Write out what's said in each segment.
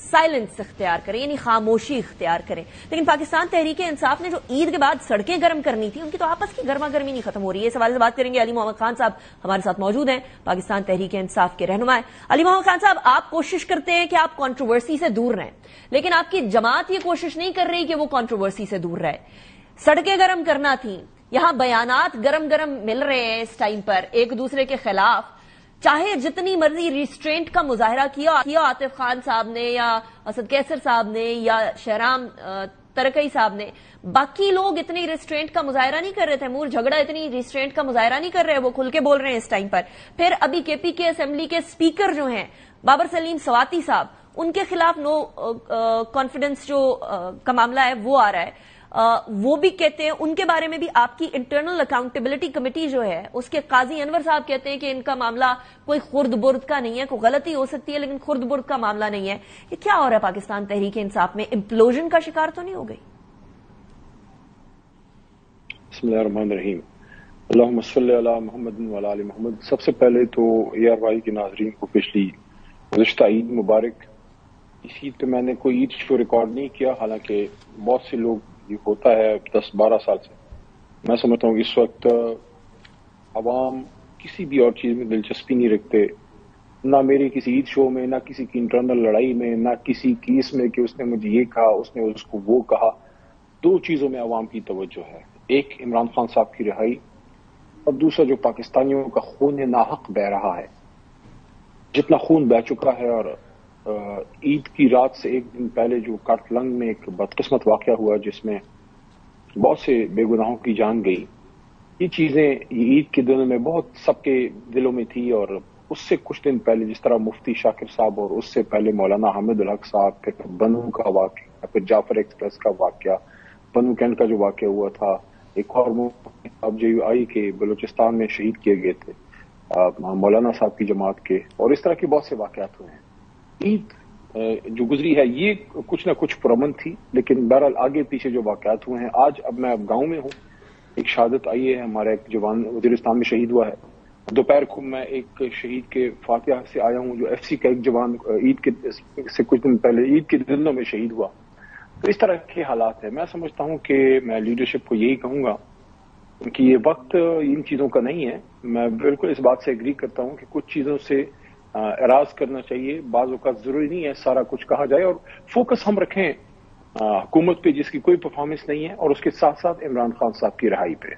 Silence اختیار کریں، یعنی خاموشی اختیار کریں. لیکن پاکستان تحریک انصاف نے جو عید کے بعد سڑکیں گرم کرنی تھی، ان کی تو آپس کی گرما گرمی نہیں ختم ہو رہی ہے. اس حوالے سے بات کریں گے. علی محمد خان صاحب ہمارے ساتھ موجود ہیں، پاکستان تحریک انصاف کے رہنما. علی محمد خان صاحب، آپ کوشش کرتے ہیں کہ آپ کنٹروورسی سے دور رہیں، لیکن آپ کی جماعت یہ کوشش نہیں کر رہی کہ وہ کنٹروورسی سے دور رہے. سڑکیں گرم کرنا تھیں، یہاں بیانات گرم گرم مل رہے ہیں اس ٹائم پر ایک دوسرے کے خلاف. چاہے جتنی مرضی ریسٹرینٹ کا مظاہرہ کیا عاطف خان صاحب نے یا اسد کیسر صاحب نے یا شہرام ترکئی صاحب نے، باقی لوگ اتنی ریسٹرینٹ کا مظاہرہ نہیں کر رہے. تیمور جھگڑا اتنی ریسٹرینٹ کا مظاہرہ نہیں کر رہے، وہ کھل کے بول رہے ہیں اس ٹائم پر. پھر ابھی کے پی کے اسمبلی کے اسپیکر جو ہیں بابر سلیم سواتی صاحب، ان کے خلاف نو کانفیڈنس جو کا معاملہ ہے وہ آ رہا ہے. وہ بھی کہتے ہیں، ان کے بارے میں بھی آپ کی انٹرنل اکاؤنٹیبلٹی کمیٹی جو ہے اس کے قاضی انور صاحب کہتے ہیں کہ ان کا معاملہ کوئی خرد برد کا نہیں ہے، کوئی غلطی ہو سکتی ہے لیکن خرد برد کا معاملہ نہیں ہے. یہ کیا ہو رہا ہے پاکستان تحریک انصاف میں؟ امپلوژن کا شکار تو نہیں ہو گئی؟ بسم اللہ الرحمن الرحیم. اللہم صلی علی محمد وعلی آل محمد. سب سے پہلے تو ARY کے ناظرین کو پچھلی گزشتہ عید مبارک. اس عید پہ میں نے کوئی عید شو ریکارڈ نہیں کیا، حالانکہ بہت سے لوگ یہ ہوتا ہے 10-12 سال سے. میں سمجھتا ہوں کہ اس وقت عوام کسی بھی اور چیز میں دلچسپی نہیں رکھتے، نہ میری کسی عید شو میں، نہ کسی کی انٹرنل لڑائی میں، نہ کسی کیس میں کہ اس نے مجھے یہ کہا، اس نے اس کو وہ کہا. دو چیزوں میں عوام کی توجہ ہے، ایک عمران خان صاحب کی رہائی اور دوسرا جو پاکستانیوں کا خون ناحق بہ رہا ہے. جتنا خون بہ چکا ہے، اور عید کی رات سے ایک دن پہلے جو کارتلنگ میں ایک بدقسمت واقعہ ہوا جس میں بہت سے بے گناہوں کی جان گئی، یہ چیزیں یہ عید کے دنوں میں بہت سب کے دلوں میں تھی. اور اس سے کچھ دن پہلے جس طرح مفتی شاکر صاحب، اور اس سے پہلے مولانا حامد الحق صاحب، پھر بنو کا واقعہ، پھر جعفر ایکسپریس کا واقعہ، بنو کینٹ کا جو واقعہ ہوا تھا، ایک اور اب JUI کے بلوچستان میں شہید کیے گئے تھے مولانا صاحب کی جماعت کے، اور اس طرح کے بہت سے واقعات ہوئے ہیں. عید جو گزری ہے یہ کچھ نہ کچھ پرامن تھی، لیکن بہرحال آگے پیچھے جو واقعات ہوئے ہیں. آج اب میں گاؤں میں ہوں، ایک شہادت آئی ہے، ہمارا ایک جوان وزیرستان میں شہید ہوا ہے. دوپہر کو میں ایک شہید کے فاتحہ سے آیا ہوں جو FC کا ایک جوان عید کے سے کچھ دن پہلے عید کے دنوں میں شہید ہوا. تو اس طرح کے حالات ہیں. میں سمجھتا ہوں کہ میں لیڈرشپ کو یہی کہوں گا کہ یہ وقت ان چیزوں کا نہیں ہے. میں بالکل اس بات سے ایگری کرتا ہوں کہ کچھ چیزوں سے اعراض کرنا چاہیے، بعض اوقات ضروری نہیں ہے سارا کچھ کہا جائے، اور فوکس ہم رکھیں حکومت پہ جس کی کوئی پرفارمنس نہیں ہے، اور اس کے ساتھ ساتھ عمران خان صاحب کی رہائی پہ.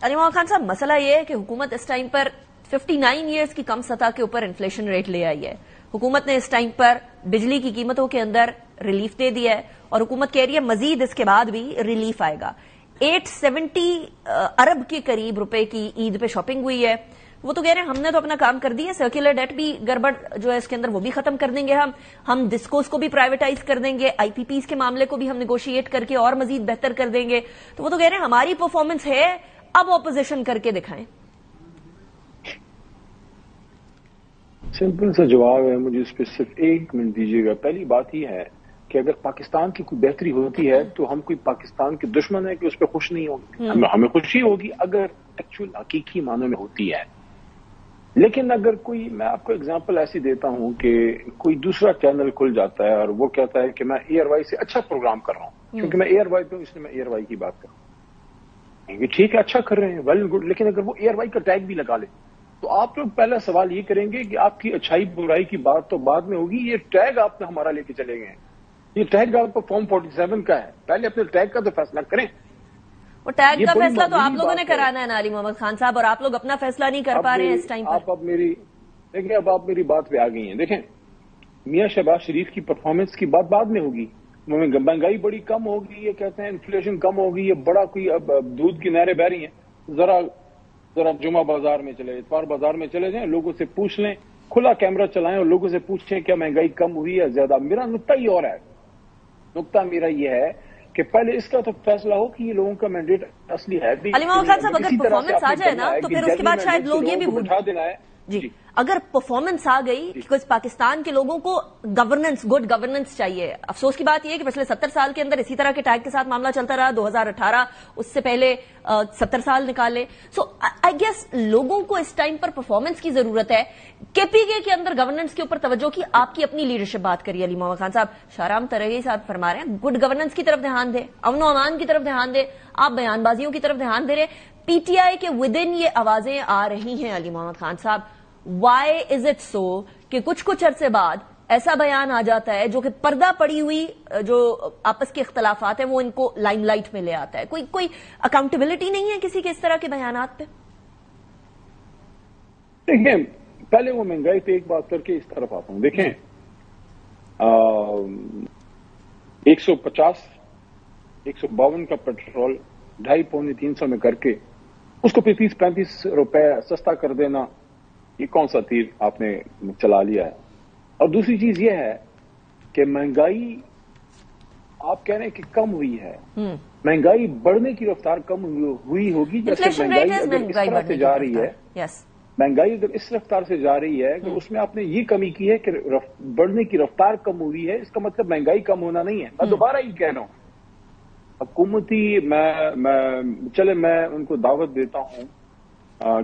علی محمد خان صاحب، مسئلہ یہ ہے کہ حکومت اس ٹائم پر 59 ایئرز کی کم سطح کے اوپر انفلیشن ریٹ لے آئی ہے. حکومت نے اس ٹائم پر بجلی کی قیمتوں کے اندر ریلیف دے دیا ہے، اور حکومت کہہ رہی ہے مزید اس کے بعد بھی ریلیف آئے گا. 870 ارب کے قریب روپے کی عید پہ شاپنگ ہوئی ہے. وہ تو کہہ رہے ہیں ہم نے تو اپنا کام کر دیا، سرکولر ڈیٹ بھی گڑبڑ جو ہے اس کے اندر وہ بھی ختم کر دیں گے، ہم ڈسکوز کو بھی پرائیویٹائز کر دیں گے، IPPs کے معاملے کو بھی ہم نیگوشیٹ کر کے اور مزید بہتر کر دیں گے. تو وہ تو کہہ رہے ہیں ہماری پرفارمنس ہے، اب اپوزیشن کر کے دکھائیں. سمپل سا جواب ہے، مجھے اس پہ صرف 1 منٹ دیجیے گا. پہلی بات یہ ہے کہ اگر پاکستان کی کوئی بہتری ہوتی ہے تو ہم کوئی پاکستان کے دشمن ہے کہ اس پہ خوش نہیں ہوگی. ہمیں خوشی ہوگی اگر ایکچوئل حقیقی معنوں میں ہوتی ہے. لیکن اگر کوئی، میں آپ کو اگزامپل ایسی دیتا ہوں کہ کوئی دوسرا چینل کھل جاتا ہے اور وہ کہتا ہے کہ میں ARY سے اچھا پروگرام کر رہا ہوں کیونکہ میں ARY پہ ہوں اس لیے میں ARY کی بات کر رہا ہوں. ٹھیک ہے، اچھا کر رہے ہیں، ویل گڈ. لیکن اگر وہ ARY کا ٹیگ بھی لگا لے تو آپ لوگ پہلا سوال یہ کریں گے کہ آپ کی اچھائی برائی کی بات تو بعد میں ہوگی، یہ ٹیگ آپ نے ہمارا لے کے چلے گئے ہیں، یہ ٹیگ آپ کو فارم 47 کا ہے. پہلے اپنے ٹیگ کا تو فیصلہ کریں. وہ ٹیگ کا فیصلہ تو آپ لوگوں نے کرانا ہے نا علی محمد خان صاحب، اور آپ لوگ اپنا فیصلہ نہیں کر پا رہے ہیں اس ٹائم پر. دیکھیں اب آپ میری بات پہ آ گئی ہیں. دیکھیں میاں شہباز شریف کی پرفارمنس کی بات بعد میں ہوگی، مہنگائی بڑی کم ہوگی، یہ کہتے ہیں انفلیشن کم ہوگی، یہ بڑا کوئی اب دودھ کی نہریں بہ رہی ہیں. ذرا جمعہ بازار میں چلے، اتوار بازار میں چلے جائیں، لوگوں سے پوچھ لیں، کھلا کیمرہ چلائیں اور لوگوں سے پوچھیں کیا مہنگائی کم ہوئی ہے زیادہ. میرا نقطہ ہی اور ہے، نقطہ میرا یہ ہے کہ پہلے اس کا تو فیصلہ ہو کہ یہ لوگوں کا مینڈیٹ اصلی ہے بھی. علی محمد خان صاحب اگر پرفارمنس آ جائے نا تو پھر اس کے بعد شاید لوگ یہ بھی بٹھا دینا ہے. جی اگر پرفارمنس آ گئی کہ پاکستان کے لوگوں کو گورننس، گڈ گورننس چاہیے. افسوس کی بات یہ ہے کہ پچھلے 70 سال کے اندر اسی طرح کے ٹیگ کے ساتھ معاملہ چلتا رہا. 2018 اس سے پہلے 70 سال نکالے. سو آئی گیس لوگوں کو اس ٹائم پر پرفارمنس کی ضرورت ہے. کے پی کے اندر گورننس کے اوپر توجہ کی، آپ کی اپنی لیڈرشپ بات کریے. علی محمد خان صاحب، شاہرام ترغی صاحب فرما رہے ہیں گڈ گورننس کی طرف دھیان دیں، امن و امان کی طرف دھیان دیں. آپ بیان بازیوں کی طرف دھیان دے رہے. پی ٹی آئی کے ود ان یہ آوازیں آ رہی ہیں علی محمد خان صاحب، وائی از اٹ سو کہ کچھ عرصے بعد ایسا بیان آ جاتا ہے جو کہ پردہ پڑی ہوئی جو آپس کے اختلافات ہیں وہ ان کو لائم لائٹ میں لے آتا ہے؟ کوئی اکاؤنٹیبلٹی نہیں ہے کسی کے اس طرح کے بیانات پہ؟ دیکھیں، پہلے وہ مہنگائی پہ ایک بات کر کے اس طرف آتا ہوں. دیکھیں 150 152 کا پیٹرول 250-300 میں کر کے اس کو 30-35 روپے سستا کر دینا، یہ کون سا تیر آپ نے چلا لیا ہے؟ اور دوسری چیز یہ ہے کہ مہنگائی آپ کہہ رہے ہیں کہ کم ہوئی ہے. مہنگائی بڑھنے کی رفتار کم ہوئی ہوگی جیسے مہنگائی اگر اس طرح سے جا رہی ہے. مہنگائی اگر اس رفتار سے جا رہی ہے کہ اس میں آپ نے یہ کمی کی ہے کہ بڑھنے کی رفتار کم ہوئی ہے، اس کا مطلب مہنگائی کم ہونا نہیں ہے. میں دوبارہ یہ کہہ رہا ہوں، حکومتی میں ان کو دعوت دیتا ہوں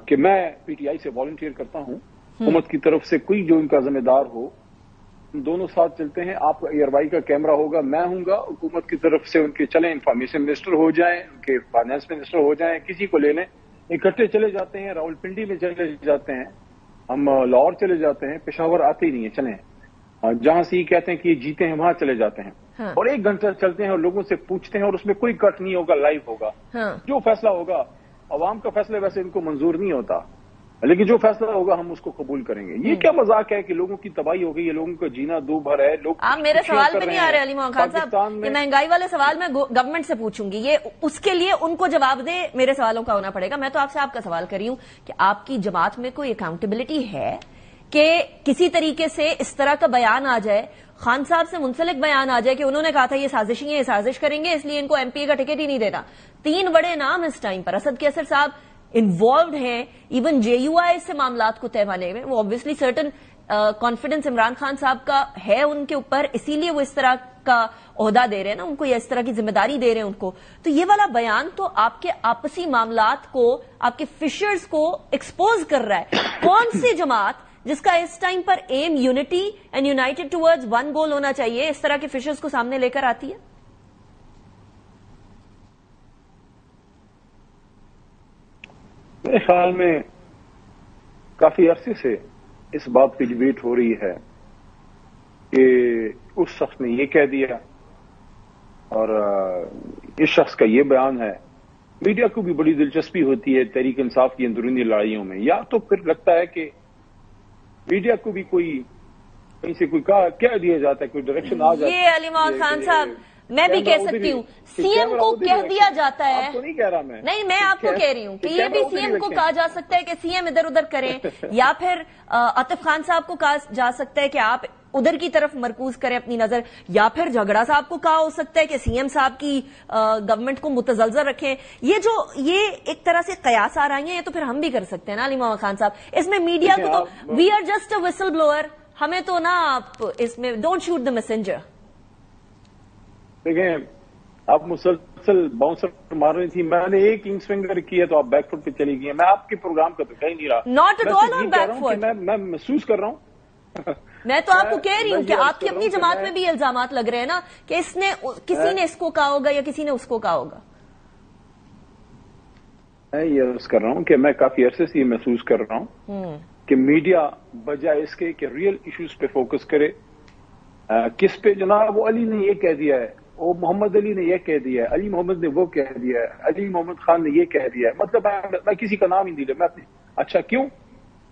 کہ میں پی ٹی آئی سے والنٹیئر کرتا ہوں. حکومت کی طرف سے کوئی جو ان کا ذمہ دار ہو، ہم دونوں ساتھ چلتے ہیں. آپ ایئروائی کا کیمرہ ہوگا، میں ہوں گا. حکومت کی طرف سے ان کے چلیں، انفارمیشن منسٹر ہو جائیں، ان کے فائنانس منسٹر ہو جائیں، کسی کو لے لیں، اکٹھے چلے جاتے ہیں. راول پنڈی میں چلے جاتے ہیں، ہم لاہور چلے جاتے ہیں، پشاور آتے ہی نہیں ہیں، چلیں جہاں سے یہ کہتے ہیں کہ یہ جیتے ہیں وہاں چلے جاتے ہیں. اور 1 گھنٹہ چلتے ہیں اور لوگوں سے پوچھتے ہیں، اور اس میں کوئی کٹ نہیں ہوگا، لائیو ہوگا. جو فیصلہ ہوگا، عوام کا فیصلہ ویسے ان کو منظور نہیں ہوتا، لیکن جو فیصلہ ہوگا ہم اس کو قبول کریں گے. یہ کیا مذاق ہے کہ لوگوں کی تباہی ہو گئی ہے، لوگوں کا جینا دو بھر ہے. لوگ آپ میرے سوال پہ نہیں آ رہے علی محمد خان صاحب، یہ مہنگائی والے سوال میں گورنمنٹ سے پوچھوں گی، یہ اس کے لیے ان کو جواب دے میرے سوالوں کا ہونا پڑے گا. میں تو آپ سے آپ کا سوال کر رہی ہوں کہ آپ کی جماعت میں کوئی اکاؤنٹیبلٹی ہے کہ کسی طریقے سے اس طرح کا بیان آ جائے، خان صاحب سے منسلک بیان آ جائے کہ انہوں نے کہا تھا یہ سازشی ہیں، یہ سازش کریں گے، اس لیے ان کو ایم پی اے کا ٹکٹ ہی نہیں دینا. 3 بڑے نام اس ٹائم پر اسد کیسر صاحب انوالوڈ ہیں، ایون جے یو آئی سے معاملات کو طے پانے میں. وہ obviously certain confidence Imran Khan صاحب کا ہے ان کے اوپر، اسی لیے وہ اس طرح کا عہدہ دے رہے ہیں نا ان کو، یا اس طرح کی ذمہ داری دے رہے ہیں ان کو. تو یہ والا بیان تو آپ کے آپسی معاملات کو، آپ کے فشرز کو ایکسپوز کر رہا ہے. کون سی جماعت جس کا اس ٹائم پر aim unity and united towards one goal ہونا چاہیے، اس طرح کے فشرز کو سامنے لے کر آتی ہے؟ میرے خیال میں کافی عرصے سے اس بات کی ڈیبیٹ ہو رہی ہے کہ اس شخص نے یہ کہہ دیا اور اس شخص کا یہ بیان ہے. میڈیا کو بھی بڑی دلچسپی ہوتی ہے تحریک انصاف کی اندرونی لڑائیوں میں، یا تو پھر لگتا ہے کہ میڈیا کو بھی کوئی کہیں سے کوئی کہہ دیا جاتا ہے، کوئی ڈائریکشن آ جاتا ہے. یہ علی محمد خان صاحب میں بھی کہہ سکتی ہوں، سی ایم کو کہہ دیا جاتا ہے. آپ کو نہیں کہہ رہا نہیں، میں آپ کو کہہ رہی ہوں کہ یہ بھی سی ایم کو کہا جا سکتا ہے کہ سی ایم ادھر ادھر کریں، یا پھر عاطف خان صاحب کو کہا جا سکتا ہے کہ آپ ادھر کی طرف مرکوز کریں اپنی نظر، یا پھر جھگڑا صاحب کو کہا ہو سکتا ہے کہ سی ایم صاحب کی گورنمنٹ کو متزلزل رکھیں. یہ ایک طرح سے قیاس آ رہی ہیں، یہ تو پھر ہم بھی کر سکتے ہیں نا علی محمد خان صاحب. اس میں میڈیا کو تو وی آر جسٹ اے وسل بلوئر، ہمیں تو نا آپ اس میں ڈونٹ شوٹ دا میسنجر. دیکھیں، آپ مسلسل باؤنسر مار رہی تھی، میں نے ایک انگ سوئنگر کی ہے تو آپ بیک فٹ پہ چلی گئی ہیں. میں آپ کے پروگرام کا تو کہہ نہیں رہا، not at all on back foot. میں محسوس کر رہا ہوں، میں تو آپ کو کہہ رہی ہوں کہ آپ کی اپنی جماعت میں بھی الزامات لگ رہے ہیں نا کہ کسی نے اس کو کہا ہوگا یا کسی نے اس کو کہا ہوگا. میں یہ عرض کر رہا ہوں کہ میں کافی عرصے سے یہ محسوس کر رہا ہوں کہ میڈیا بجائے اس کے کہ ریئل ایشوز پہ فوکس کرے. کس پہ؟ جناب وہ علی نے یہ کہہ دیا ہے، وہ محمد علی نے یہ کہہ دیا ہے، علی محمد نے وہ کہہ دیا ہے، علی محمد خان نے یہ کہہ دیا ہے. مطلب میں کسی کا نام ہی نہیں لے میں اچھا کیوں؟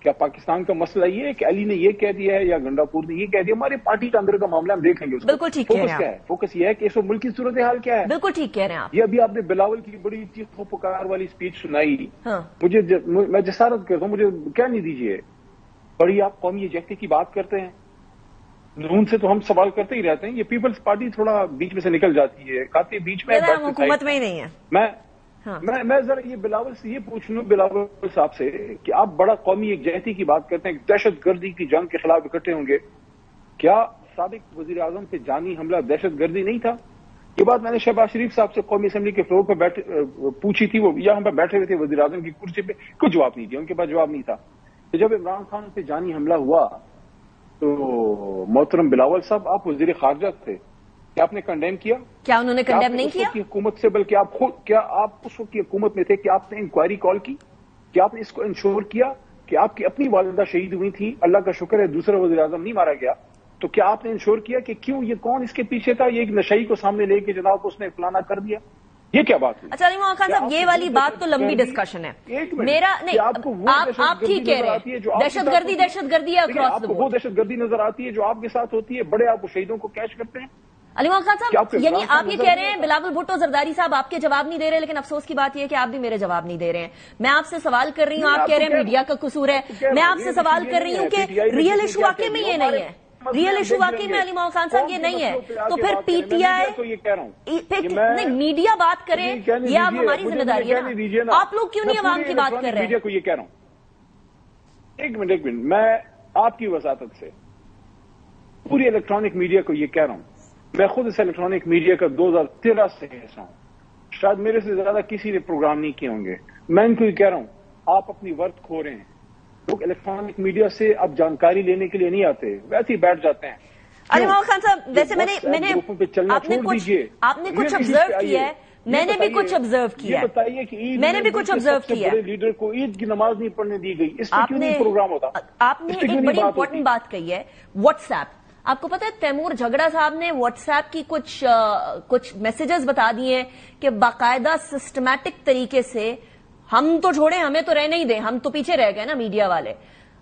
کیا پاکستان کا مسئلہ یہ ہے کہ علی نے یہ کہہ دیا ہے یا گنڈا پور نے یہ کہہ دیا؟ ہماری پارٹی کا اندر کا معاملہ ہم دیکھ لیں گے. بالکل ٹھیک کہہ رہے ہیں. فوکس کیا ہے؟ فوکس یہ ہے کہ اس وقت ملک کی صورتحال کیا ہے. بالکل ٹھیک کہہ رہے ہیں آپ. یہ ابھی آپ نے بلاول کی بڑی چیخ و پکار والی اسپیچ سنائی، میں جسارت کرتا ہوں، مجھے کیا نہیں دیجیے. بڑی آپ قومی یکجہتی کی بات کرتے ہیں، نون سے تو ہم سوال کرتے ہی رہتے ہیں. یہ پیپلز پارٹی تھوڑا بیچ میں سے نکل جاتی ہے، کہتے بیچ میں حکومت میں ہی نہیں ہے. میں ذرا یہ بلاول سے یہ پوچھ لوں، بلاول صاحب سے، کہ آپ بڑا قومی یکجہتی کی بات کرتے ہیں، دہشت گردی کی جنگ کے خلاف اکٹھے ہوں گے، کیا سابق وزیر اعظم پہ جانی حملہ دہشت گردی نہیں تھا؟ یہ بات میں نے شہباز شریف صاحب سے قومی اسمبلی کے فلور پہ پوچھی تھی، وہ یہاں پہ بیٹھے ہوئے تھے وزیر اعظم کی کرسی پہ، کوئی جواب نہیں دیا، ان کے پاس جواب نہیں تھا۔ تو جب عمران خان پہ جانی حملہ ہوا تو محترم بلاول صاحب، آپ وزیر خارجہ تھے، کیا آپ نے کنڈیم کیا؟ کیا انہوں نے کنڈیم نہیں کیا؟ حکومت سے، بلکہ آپ خود، کیا آپ اس وقت کی حکومت میں تھے کہ آپ نے انکوائری کال کی؟ کیا آپ نے اس کو انشور کیا کہ آپ کی اپنی والدہ شہید ہوئی تھی، اللہ کا شکر ہے دوسرا وزیر اعظم نہیں مارا گیا، تو کیا آپ نے انشور کیا کہ کیوں یہ کون اس کے پیچھے تھا؟ یہ ایک نشئی کو سامنے لے کے جناب اس نے فلانا کر دیا، یہ کیا بات ہے؟ اچھا علی محمد خان صاحب، یہ والی بات تو لمبی ڈسکشن ہے، میرا نہیں، آپ ٹھیک کہہ رہے ہیں، دہشت گردی ہے اکراس دی بورڈ، وہ دہشت گردی نظر آتی ہے جو آپ کے ساتھ ہوتی ہے، بڑے آپ شہیدوں کو کیچ کرتے ہیں۔ علی محمد خان صاحب، یعنی آپ یہ کہہ رہے ہیں بلاول بھٹو زرداری صاحب آپ کے جواب نہیں دے رہے، لیکن افسوس کی بات یہ ہے کہ آپ بھی میرے جواب نہیں دے رہے ہیں۔ میں آپ سے سوال کر رہی ہوں، آپ کہہ رہے ہیں میڈیا کا قصور ہے، میں آپ سے سوال کر رہی ہوں کہ ریئل ایشو واقعی میں یہ نہیں ہے، ریئل ایشو واقعی میں علی محمد خان صاحب یہ نہیں ہے، تو پھر پی ٹی آئی نہیں، میڈیا بات کریں، یہ آپ ہماری ذمہ داری ہے نا، آپ لوگ کیوں نہیں عوام کی بات کر رہے ہیں؟ میڈیا کو یہ کہہ رہا ہوں، ایک منٹ، میں آپ کی وساطت سے پوری الیکٹرانک میڈیا کو یہ کہہ رہا ہوں، میں خود اس الیکٹرانک میڈیا کا 2013 سے حصہ ہوں، شاید میرے سے زیادہ کسی نے پروگرام نہیں کیے ہوں گے، میں ان کو یہ کہہ رہا ہوں، آپ اپنی وقت کھو رہے ہیں، لوگ الیکٹرانک میڈیا سے اب جانکاری لینے کے لیے نہیں آتے، ویسے ہی بیٹھ جاتے ہیں۔ علی محمد خان صاحب، ویسے میں نے آپ نے کچھ آبزرو کیا ہے، میں نے بھی کچھ آبزرو کیا ہے، بتائیے کہ میں نے بھی کچھ آبزرو کیا ہے، لیڈر کو عید کی نماز نہیں پڑھنے دی گئی، اس پہ کیوں نہیں پروگرام ہوتا؟ آپ نے ایک بڑی امپورٹنٹ بات کہی ہے، واٹس ایپ، آپ کو پتا ہے تیمور جھگڑا صاحب نے واٹس ایپ کی کچھ میسیجز بتا دیے کہ باقاعدہ سسٹمیٹک طریقے سے، ہم تو چھوڑیں، ہمیں تو رہنے ہی دیں، ہم تو پیچھے رہ گئے نا میڈیا والے،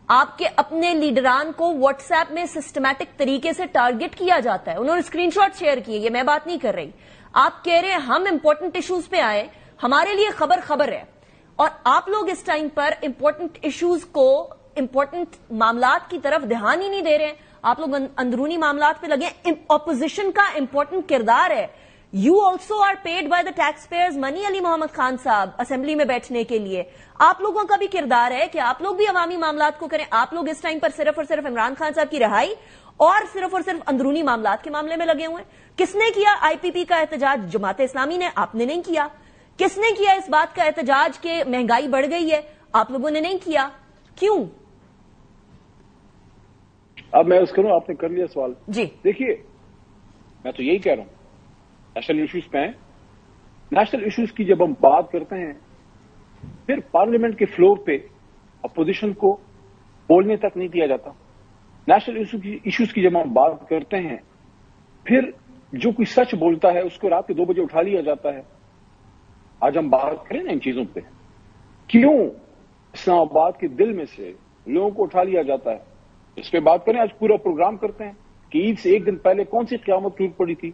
آپ کے اپنے لیڈران کو واٹس ایپ میں سسٹمیٹک طریقے سے ٹارگٹ کیا جاتا ہے، انہوں نے اسکرین شاٹ شیئر کیے، یہ میں بات نہیں کر رہی، آپ کہہ رہے ہیں ہم امپورٹنٹ ایشوز پہ آئے، ہمارے لیے خبر ہے، اور آپ لوگ اس ٹائم پر امپورٹنٹ ایشوز کو، امپورٹنٹ معاملات کی طرف دھیان ہی نہیں دے رہے ہیں، آپ لوگ اندرونی معاملات پہ لگے۔ اپوزیشن کا امپورٹنٹ کردار ہے، you also are paid by the taxpayers money, Ali Muhammad Khan صاحب، اسمبلی میں بیٹھنے کے لیے آپ لوگوں کا بھی کردار ہے کہ آپ لوگ بھی عوامی معاملات کو کریں۔ آپ لوگ اس ٹائم پر صرف اور صرف عمران خان صاحب کی رہائی اور صرف اندرونی معاملات کے معاملے میں لگے ہوئے ہیں۔ کس نے کیا آئی پی پی کا احتجاج؟ جماعت اسلامی نے، آپ نے نہیں کیا۔ کس نے کیا اس بات کا احتجاج کہ مہنگائی بڑھ گئی ہے؟ آپ لوگوں نے نہیں کیا، کیوں؟ اب میں اس کروں، آپ نے کر لیا سوال جی۔ دیکھیے، میں تو یہی کہہ رہا ہوں، نیشنل ایشوز پہ ہیں، نیشنل ایشوز کی جب ہم بات کرتے ہیں، پھر پارلیمنٹ کے فلور پہ اپوزیشن کو بولنے تک نہیں دیا جاتا۔ نیشنل ایشوز کی جب ہم بات کرتے ہیں، پھر جو کوئی سچ بولتا ہے اس کو رات کے 2 بجے اٹھا لیا جاتا ہے۔ آج ہم بات کریں نا ان چیزوں پہ، کیوں اسلام آباد کے دل میں سے لوگوں کو اٹھا لیا جاتا ہے، اس پہ بات کریں۔ آج پورا پروگرام کرتے ہیں کہ عید سے ایک دن پہلے کون سی قیامت ٹوٹ پڑی تھی،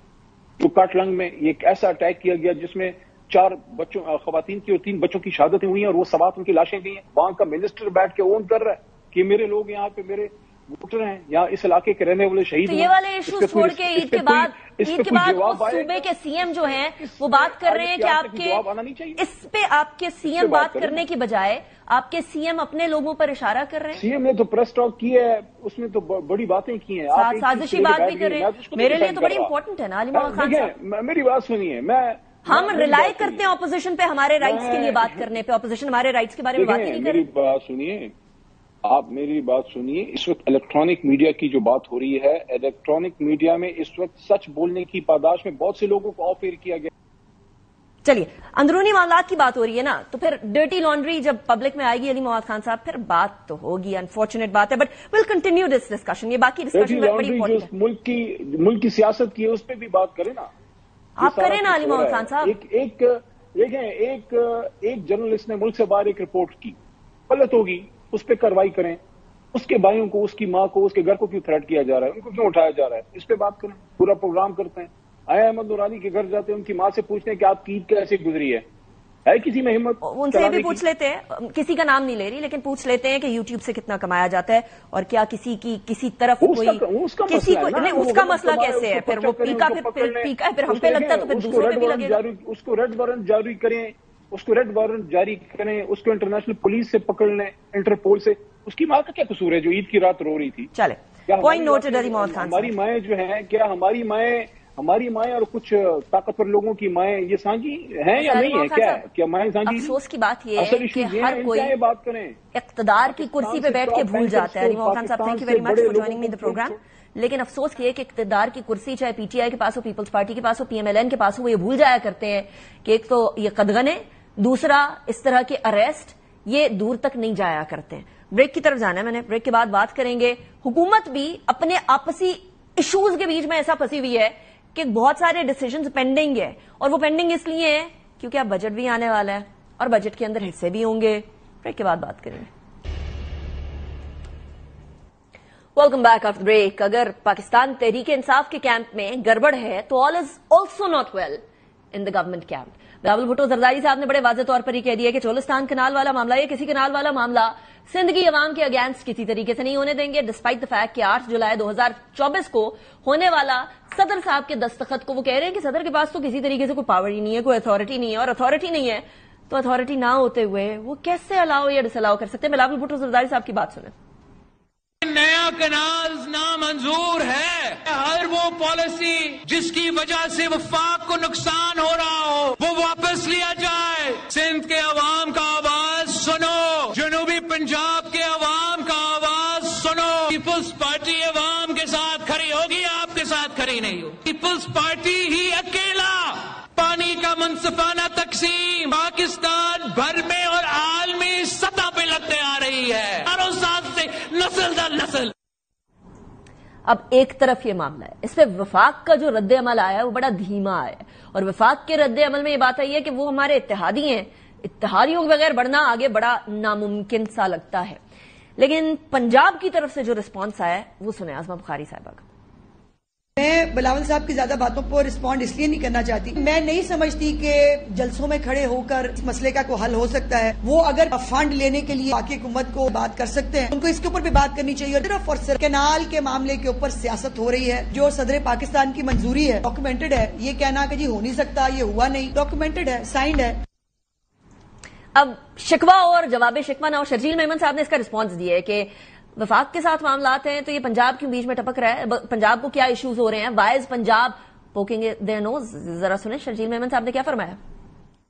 جو کاٹلنگ میں ایک ایسا اٹیک کیا گیا جس میں 4 خواتین کی اور 3 بچوں کی شہادتیں ہوئی ہیں، اور وہ 7 ان کی لاشیں گئی ہیں۔ وہاں کا منسٹر بیٹھ کے اون کر رہا ہے کہ میرے لوگ یہاں پہ میرے ووٹر ہیں، یہاں اس علاقے کے رہنے والے شہید ہیں۔ یہ والے ایشوز چھوڑ کے عید کے بعد صوبے کے سی ایم جو ہیں وہ بات کر رہے ہیں کہ آپ کے اس پہ آپ کے سی ایم بات کرنے کی بجائے آپ کے سی ایم اپنے لوگوں پر اشارہ کر رہے ہیں۔ سی ایم نے تو پریس ٹاک کی ہے، اس میں تو بڑی باتیں کی ہیں، سازشی بات بھی کر رہے ہیں، میرے لیے تو بڑی امپورٹنٹ ہے نا علی محمد خان صاحب۔ میری بات سنیے، ہم ریلائی کرتے ہیں اپوزیشن پہ ہمارے رائٹس کے لیے بات کرنے پہ، اپوزیشن ہمارے رائٹس کے بارے میں بات نہیں کر رہی۔ میری بات سنیے، آپ میری بات سنیے، اس وقت الیکٹرانک میڈیا کی جو بات ہو رہی ہے، الیکٹرانک میڈیا میں اس وقت سچ بولنے کی پاداش میں بہت سے لوگوں کو آف ایئر کیا گیا۔ چلیے، اندرونی معاملات کی بات ہو رہی ہے نا، تو پھر ڈرٹی لانڈری جب پبلک میں آئے گی علی محمد خان صاحب، پھر بات تو ہوگی، انفارچونیٹ بات ہے، but will continue this discussion, یہ باقی ڈسکشن بڑی امپورٹنٹ ہے۔ ملک کی سیاست کی ہے، اس پہ بھی بات کریں نا، آپ کریں نا علی محمد خان صاحب۔ ایک جرنلسٹ نے ملک سے باہر ایک رپورٹ کی، غلط ہوگی، اس پہ کارروائی کریں۔ اس کے بھائیوں کو، اس کی ماں کو، اس کے گھر کو کیوں تھریٹ کیا جا رہا ہے، ان کو کیوں اٹھایا جا رہا ہے، اس پہ بات کریں۔ پورا پروگرام کرتے ہیں، احمد نورانی کے گھر جاتے ہیں، ان کی ماں سے پوچھتے ہیں کہ آپ کی عید کیسے گزری ہے کسی میں ہمت؟ ان سے بھی پوچھ لیتے ہیں، کسی کا نام نہیں لے رہی، لیکن پوچھ لیتے ہیں کہ یوٹیوب سے کتنا کمایا جاتا ہے، اور کیا کسی کی کسی طرف کوئی کسی کو نہیں، اس کا مسئلہ کیسے ہے، پھر وہ پیکا پھر ہم پہ لگتا ہے تو پھر دوسروں پہ بھی لگے گا۔ اس کو ریڈ وارنٹ جاری کریں، اس کو ریڈ وارنٹ جاری کریں, اس کو انٹرنیشنل پولیس سے پکڑ لیں, انٹرپول سے. اس کی ماں کا کیا قصور ہے جو عید کی رات رو رہی تھی؟ چلے پوائنٹ نوٹڈ علی محمد خان. ہماری مائیں جو ہیں, کیا ہماری مائیں اور کچھ طاقتور لوگوں کی مائیں یہ سانجی ہیں یا نہیں ہے؟ کیا مائیں سانجی؟ افسوس کی بات یہ ہے کہ ہر کوئی بات کریں اقتدار کی کرسی پہ بیٹھ کے بھول جاتا ہے. علی Muhammad Khan sahab thank you very much for joining me the programme. لیکن افسوس یہ ہے کہ اقتدار کی کرسی چاہے پی ٹی آئی کے پاس ہو, پیپلز پارٹی کے پاس ہو, پی ایم ایل این کے پاس ہو, وہ یہ بھول جایا کرتے ہیں کہ ایک تو یہ قدغن ہے, دوسرا اس طرح کے اریسٹ یہ دور تک نہیں جایا کرتے ہیں. بریک کی طرف جانا ہے میں نے, بریک کے بعد بات کریں گے. حکومت بھی اپنے آپسی ایشوز کے بیچ میں ایسا پھنسی ہوئی ہے کہ بہت سارے ڈیسیجنز پینڈنگ ہے, اور وہ پینڈنگ اس لیے ہیں کیونکہ اب بجٹ بھی آنے والا ہے اور بجٹ کے اندر حصے بھی ہوں گے. بریک کے بعد بات کریں گے. Welcome back after break. اگر پاکستان تحریک انصاف کے کیمپ میں گڑبڑ ہے تو all is also not well in the government camp. Bilawal Bhutto Zardari صاحب نے بڑے واضح طور پر یہ کہہ دیا کہ چولستان کنال والا معاملہ یا کسی کنال والا معاملہ سندھ کی عوام کے اگینسٹ کسی طریقے سے نہیں ہونے دیں گے, ڈسپائٹ دا فیکٹ کہ 8 جولائی 2024 کو ہونے والا صدر صاحب کے دستخط کو وہ کہہ رہے ہیں کہ صدر کے پاس تو کسی طریقے سے کوئی پاور ہی نہیں ہے, کوئی اتھارٹی نہیں ہے, اور اتھارٹی نہیں ہے تو اتھارٹی نہ ہوتے ہوئے وہ کیسے الاؤ یا ڈس الاؤ کر سکتے ہیں. بلاول بھٹو زرداری صاحب کی بات سنیں. نیا کنال نامنظور ہے. ہر وہ پالیسی جس کی وجہ سے وفاق کو نقصان ہو رہا ہو وہ واپس لیا جائے. سندھ کے عوام کا آواز سنو, جنوبی پنجاب کے عوام کا آواز سنو. پیپلز پارٹی عوام کے ساتھ کھڑی ہوگی, آپ کے ساتھ کھڑی نہیں ہوگی. پیپلز پارٹی ہی اکیلا پانی کا منصفانہ تقسیم پاکستان بھر میں اور عالمی سطح پہ لگتے آ رہی ہے, ہر سال سے نسل در نسل. اب ایک طرف یہ معاملہ ہے, اس پہ وفاق کا جو رد عمل آیا ہے وہ بڑا دھیما آیا ہے, اور وفاق کے رد عمل میں یہ بات آئی ہے کہ وہ ہمارے اتحادی ہیں, اتحادیوں کے بغیر بڑھنا آگے بڑا ناممکن سا لگتا ہے. لیکن پنجاب کی طرف سے جو رسپانس آیا ہے وہ سنیں عظمہ بخاری صاحبہ کا. میں بلاول صاحب کی زیادہ باتوں پر رسپونڈ اس لیے نہیں کرنا چاہتی. میں نہیں سمجھتی کہ جلسوں میں کھڑے ہو کر اس مسئلے کا کوئی حل ہو سکتا ہے. وہ اگر فنڈ لینے کے لیے باقی حکومت کو بات کر سکتے ہیں, ان کو اس کے اوپر بھی بات کرنی چاہیے. صرف اور صرف کینال کے معاملے کے اوپر سیاست ہو رہی ہے جو صدر پاکستان کی منظوری ہے, ڈاکومنٹڈ ہے. یہ کہنا کہ جی ہو نہیں سکتا, یہ ہوا نہیں, ڈاکومنٹڈ ہے, سائنڈ ہے. اب شکوہ اور جواب شکوہ نہ, شرجیل میمن صاحب نے اس کا رسپانس دیا ہے کہ وفاق کے ساتھ معاملات ہیں تو یہ پنجاب کے بیچ میں ٹپک رہا ہے, پنجاب کو کیا ایشوز ہو رہے ہیں, وائی از پنجاب پوکنگ دیئر نوز. ذرا سنیں شرجیل میمن صاحب نے کیا فرمایا.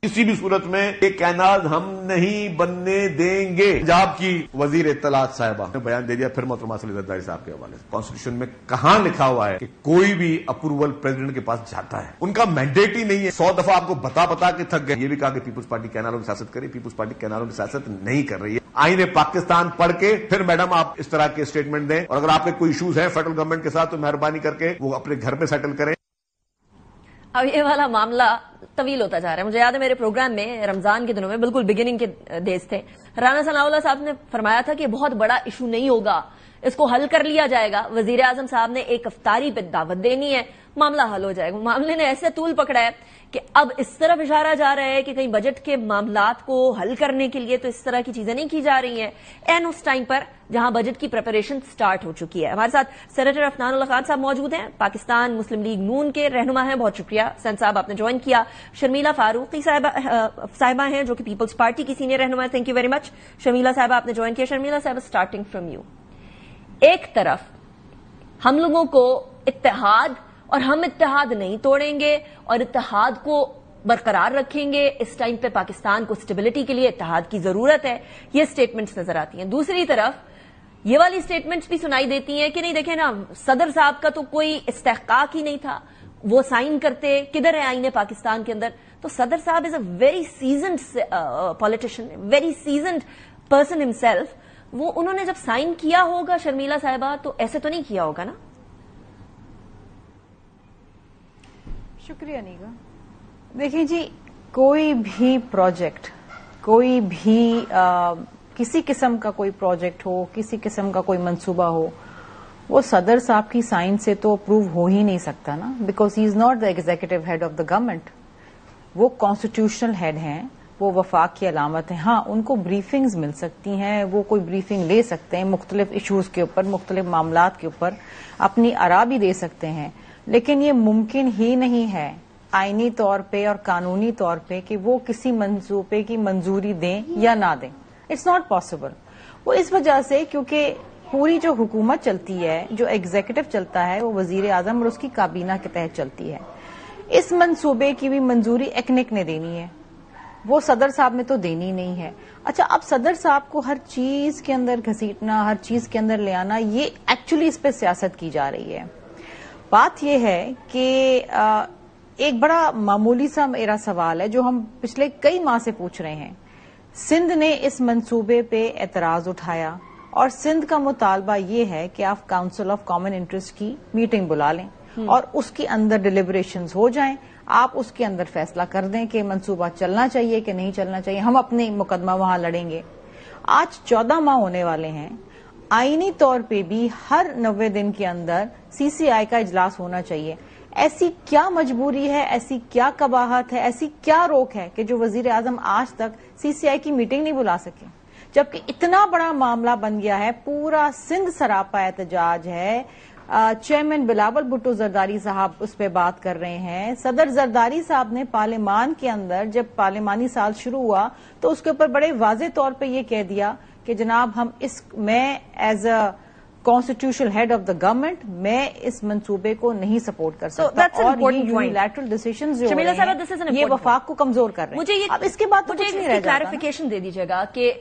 کسی بھی صورت میں یہ کینال ہم نہیں بننے دیں گے. پنجاب کی وزیر اطلاعات صاحبہ نے بیان دے دیا. پھر محترمہ صلی زرداری صاحب کے حوالے سے کانسٹیٹیوشن میں کہاں لکھا ہوا ہے کہ کوئی بھی اپروول پریزیڈنٹ کے پاس جاتا ہے, ان کا مینڈیٹ ہی نہیں ہے. 100 دفعہ آپ کو بتا کے تھک گئے. یہ بھی کہا کہ پیپلز پارٹی کینالوں کی سیاست کرے, پیپلز پارٹی کینالوں کی سیاست نہیں کر رہی ہے. آئین پاکستان پڑھ کے پھر میڈم آپ اس طرح کے اسٹیٹمنٹ دیں, اور اگر آپ کے کوئی ایشوز ہیں فیڈرل گورنمنٹ کے ساتھ تو مہربانی کر کے وہ اپنے گھر پہ سیٹل کریں. اب یہ والا معاملہ طویل ہوتا جا رہا ہے. مجھے یاد ہے میرے پروگرام میں رمضان کے دنوں میں بالکل بگننگ کے ڈیز تھے, رانا ثناء اللہ صاحب نے فرمایا تھا کہ یہ بہت بڑا ایشو نہیں ہوگا, اس کو حل کر لیا جائے گا. وزیر اعظم صاحب نے ایک افطاری پہ دعوت دینی ہے, معاملہ حل ہو جائے گا. معاملے نے ایسے طول پکڑا ہے کہ اب اس طرف اشارہ جا رہا ہے کہ کہیں بجٹ کے معاملات کو حل کرنے کے لیے تو اس طرح کی چیزیں نہیں کی جا رہی ہیں این اس ٹائم پر جہاں بجٹ کی پریپریشن سٹارٹ ہو چکی ہے. ہمارے ساتھ سینیٹر افنان اللہ خان صاحب موجود ہیں, پاکستان مسلم لیگ نون کے رہنما ہیں. بہت شکریہ سین صاحب آپ نے جوائن کیا. شرمیلا فاروقی صاحبہ ہیں جو کہ پیپلز پارٹی کی سینئر رہنما ہے. Thank you very much Sharmila صاحبہ آپ نے جوائن کیا. شرمیلا صاحب اسٹارٹنگ فرام یو. ایک طرف ہم لوگوں کو اتحاد, اور ہم اتحاد نہیں توڑیں گے اور اتحاد کو برقرار رکھیں گے. اس ٹائم پہ پاکستان کو اسٹیبلٹی کے لیے اتحاد کی ضرورت ہے, یہ سٹیٹمنٹس نظر آتی ہیں. دوسری طرف یہ والی سٹیٹمنٹس بھی سنائی دیتی ہیں کہ نہیں دیکھیں نا, صدر صاحب کا تو کوئی استحقاق ہی نہیں تھا, وہ سائن کرتے کدھر ہے آئین پاکستان کے اندر. تو صدر صاحب is a very seasoned politician, very seasoned person himself. وہ انہوں نے جب سائن کیا ہوگا شرمیلا صاحبہ تو ایسے تو نہیں کیا ہوگا نا. شکریہ نیگا. دیکھیں جی, کوئی بھی پروجیکٹ, کوئی بھی کسی قسم کا کوئی پروجیکٹ ہو, کسی قسم کا کوئی منصوبہ ہو, وہ صدر صاحب کی سائن سے تو اپروو ہو ہی نہیں سکتا نا, because he is not the executive head of the government. وہ کانسٹیٹیوشنل ہیڈ ہیں, وہ وفاق کی علامت ہیں. ہاں ان کو بریفنگز مل سکتی ہیں, وہ کوئی بریفنگ لے سکتے ہیں مختلف ایشوز کے اوپر, مختلف معاملات کے اوپر اپنی آرا بھی دے سکتے ہیں, لیکن یہ ممکن ہی نہیں ہے آئینی طور پہ اور قانونی طور پہ کہ وہ کسی منصوبے کی منظوری دیں یا نہ دیں. It's not possible. وہ اس وجہ سے کیونکہ پوری جو حکومت چلتی ہے, جو ایگزیکٹو چلتا ہے, وہ وزیر اعظم اور اس کی کابینہ کے تحت چلتی ہے. اس منصوبے کی بھی منظوری ایکنک نے دینی ہے, وہ صدر صاحب نے تو دینی نہیں ہے. اچھا, اب صدر صاحب کو ہر چیز کے اندر گھسیٹنا, ہر چیز کے اندر لے آنا, یہ ایکچولی اس پہ سیاست کی جا رہی ہے. بات یہ ہے کہ ایک بڑا معمولی سا میرا سوال ہے جو ہم پچھلے کئی ماہ سے پوچھ رہے ہیں. سندھ نے اس منصوبے پہ اعتراض اٹھایا اور سندھ کا مطالبہ یہ ہے کہ آپ کاؤنسل آف کامن انٹرسٹ کی میٹنگ بلا لیں اور اس کے اندر ڈیلیبریشنز ہو جائیں. آپ اس کے اندر فیصلہ کر دیں کہ منصوبہ چلنا چاہیے کہ نہیں چلنا چاہیے. ہم اپنے مقدمہ وہاں لڑیں گے. آج 14 ماہ ہونے والے ہیں. آئینی طور پہ بھی ہر 90 دن کے اندر سی سی آئی کا اجلاس ہونا چاہیے. ایسی کیا مجبوری ہے, ایسی کیا قباحت ہے, ایسی کیا روک ہے کہ جو وزیر اعظم آج تک سی سی آئی کی میٹنگ نہیں بلا سکے, جبکہ اتنا بڑا معاملہ بن گیا ہے. پورا سندھ سراپا احتجاج ہے. چیئرمین بلاول بھٹو زرداری صاحب اس پہ بات کر رہے ہیں. صدر زرداری صاحب نے پارلیمان کے اندر جب پارلیمانی سال شروع ہوا تو اس کے اوپر بڑے واضح طور پہ یہ کہہ دیا کہ جناب میں as a constitutional head of the government میں اس منصوبے کو نہیں سپورٹ کر سکتا, اور یہ یونیلیٹرل ڈیسیژنز جو یہ وفاق کو کمزور کر رہے ہیں. اب اس کے بعد مجھے کلیریفیکیشن دے دیجیے گا کہ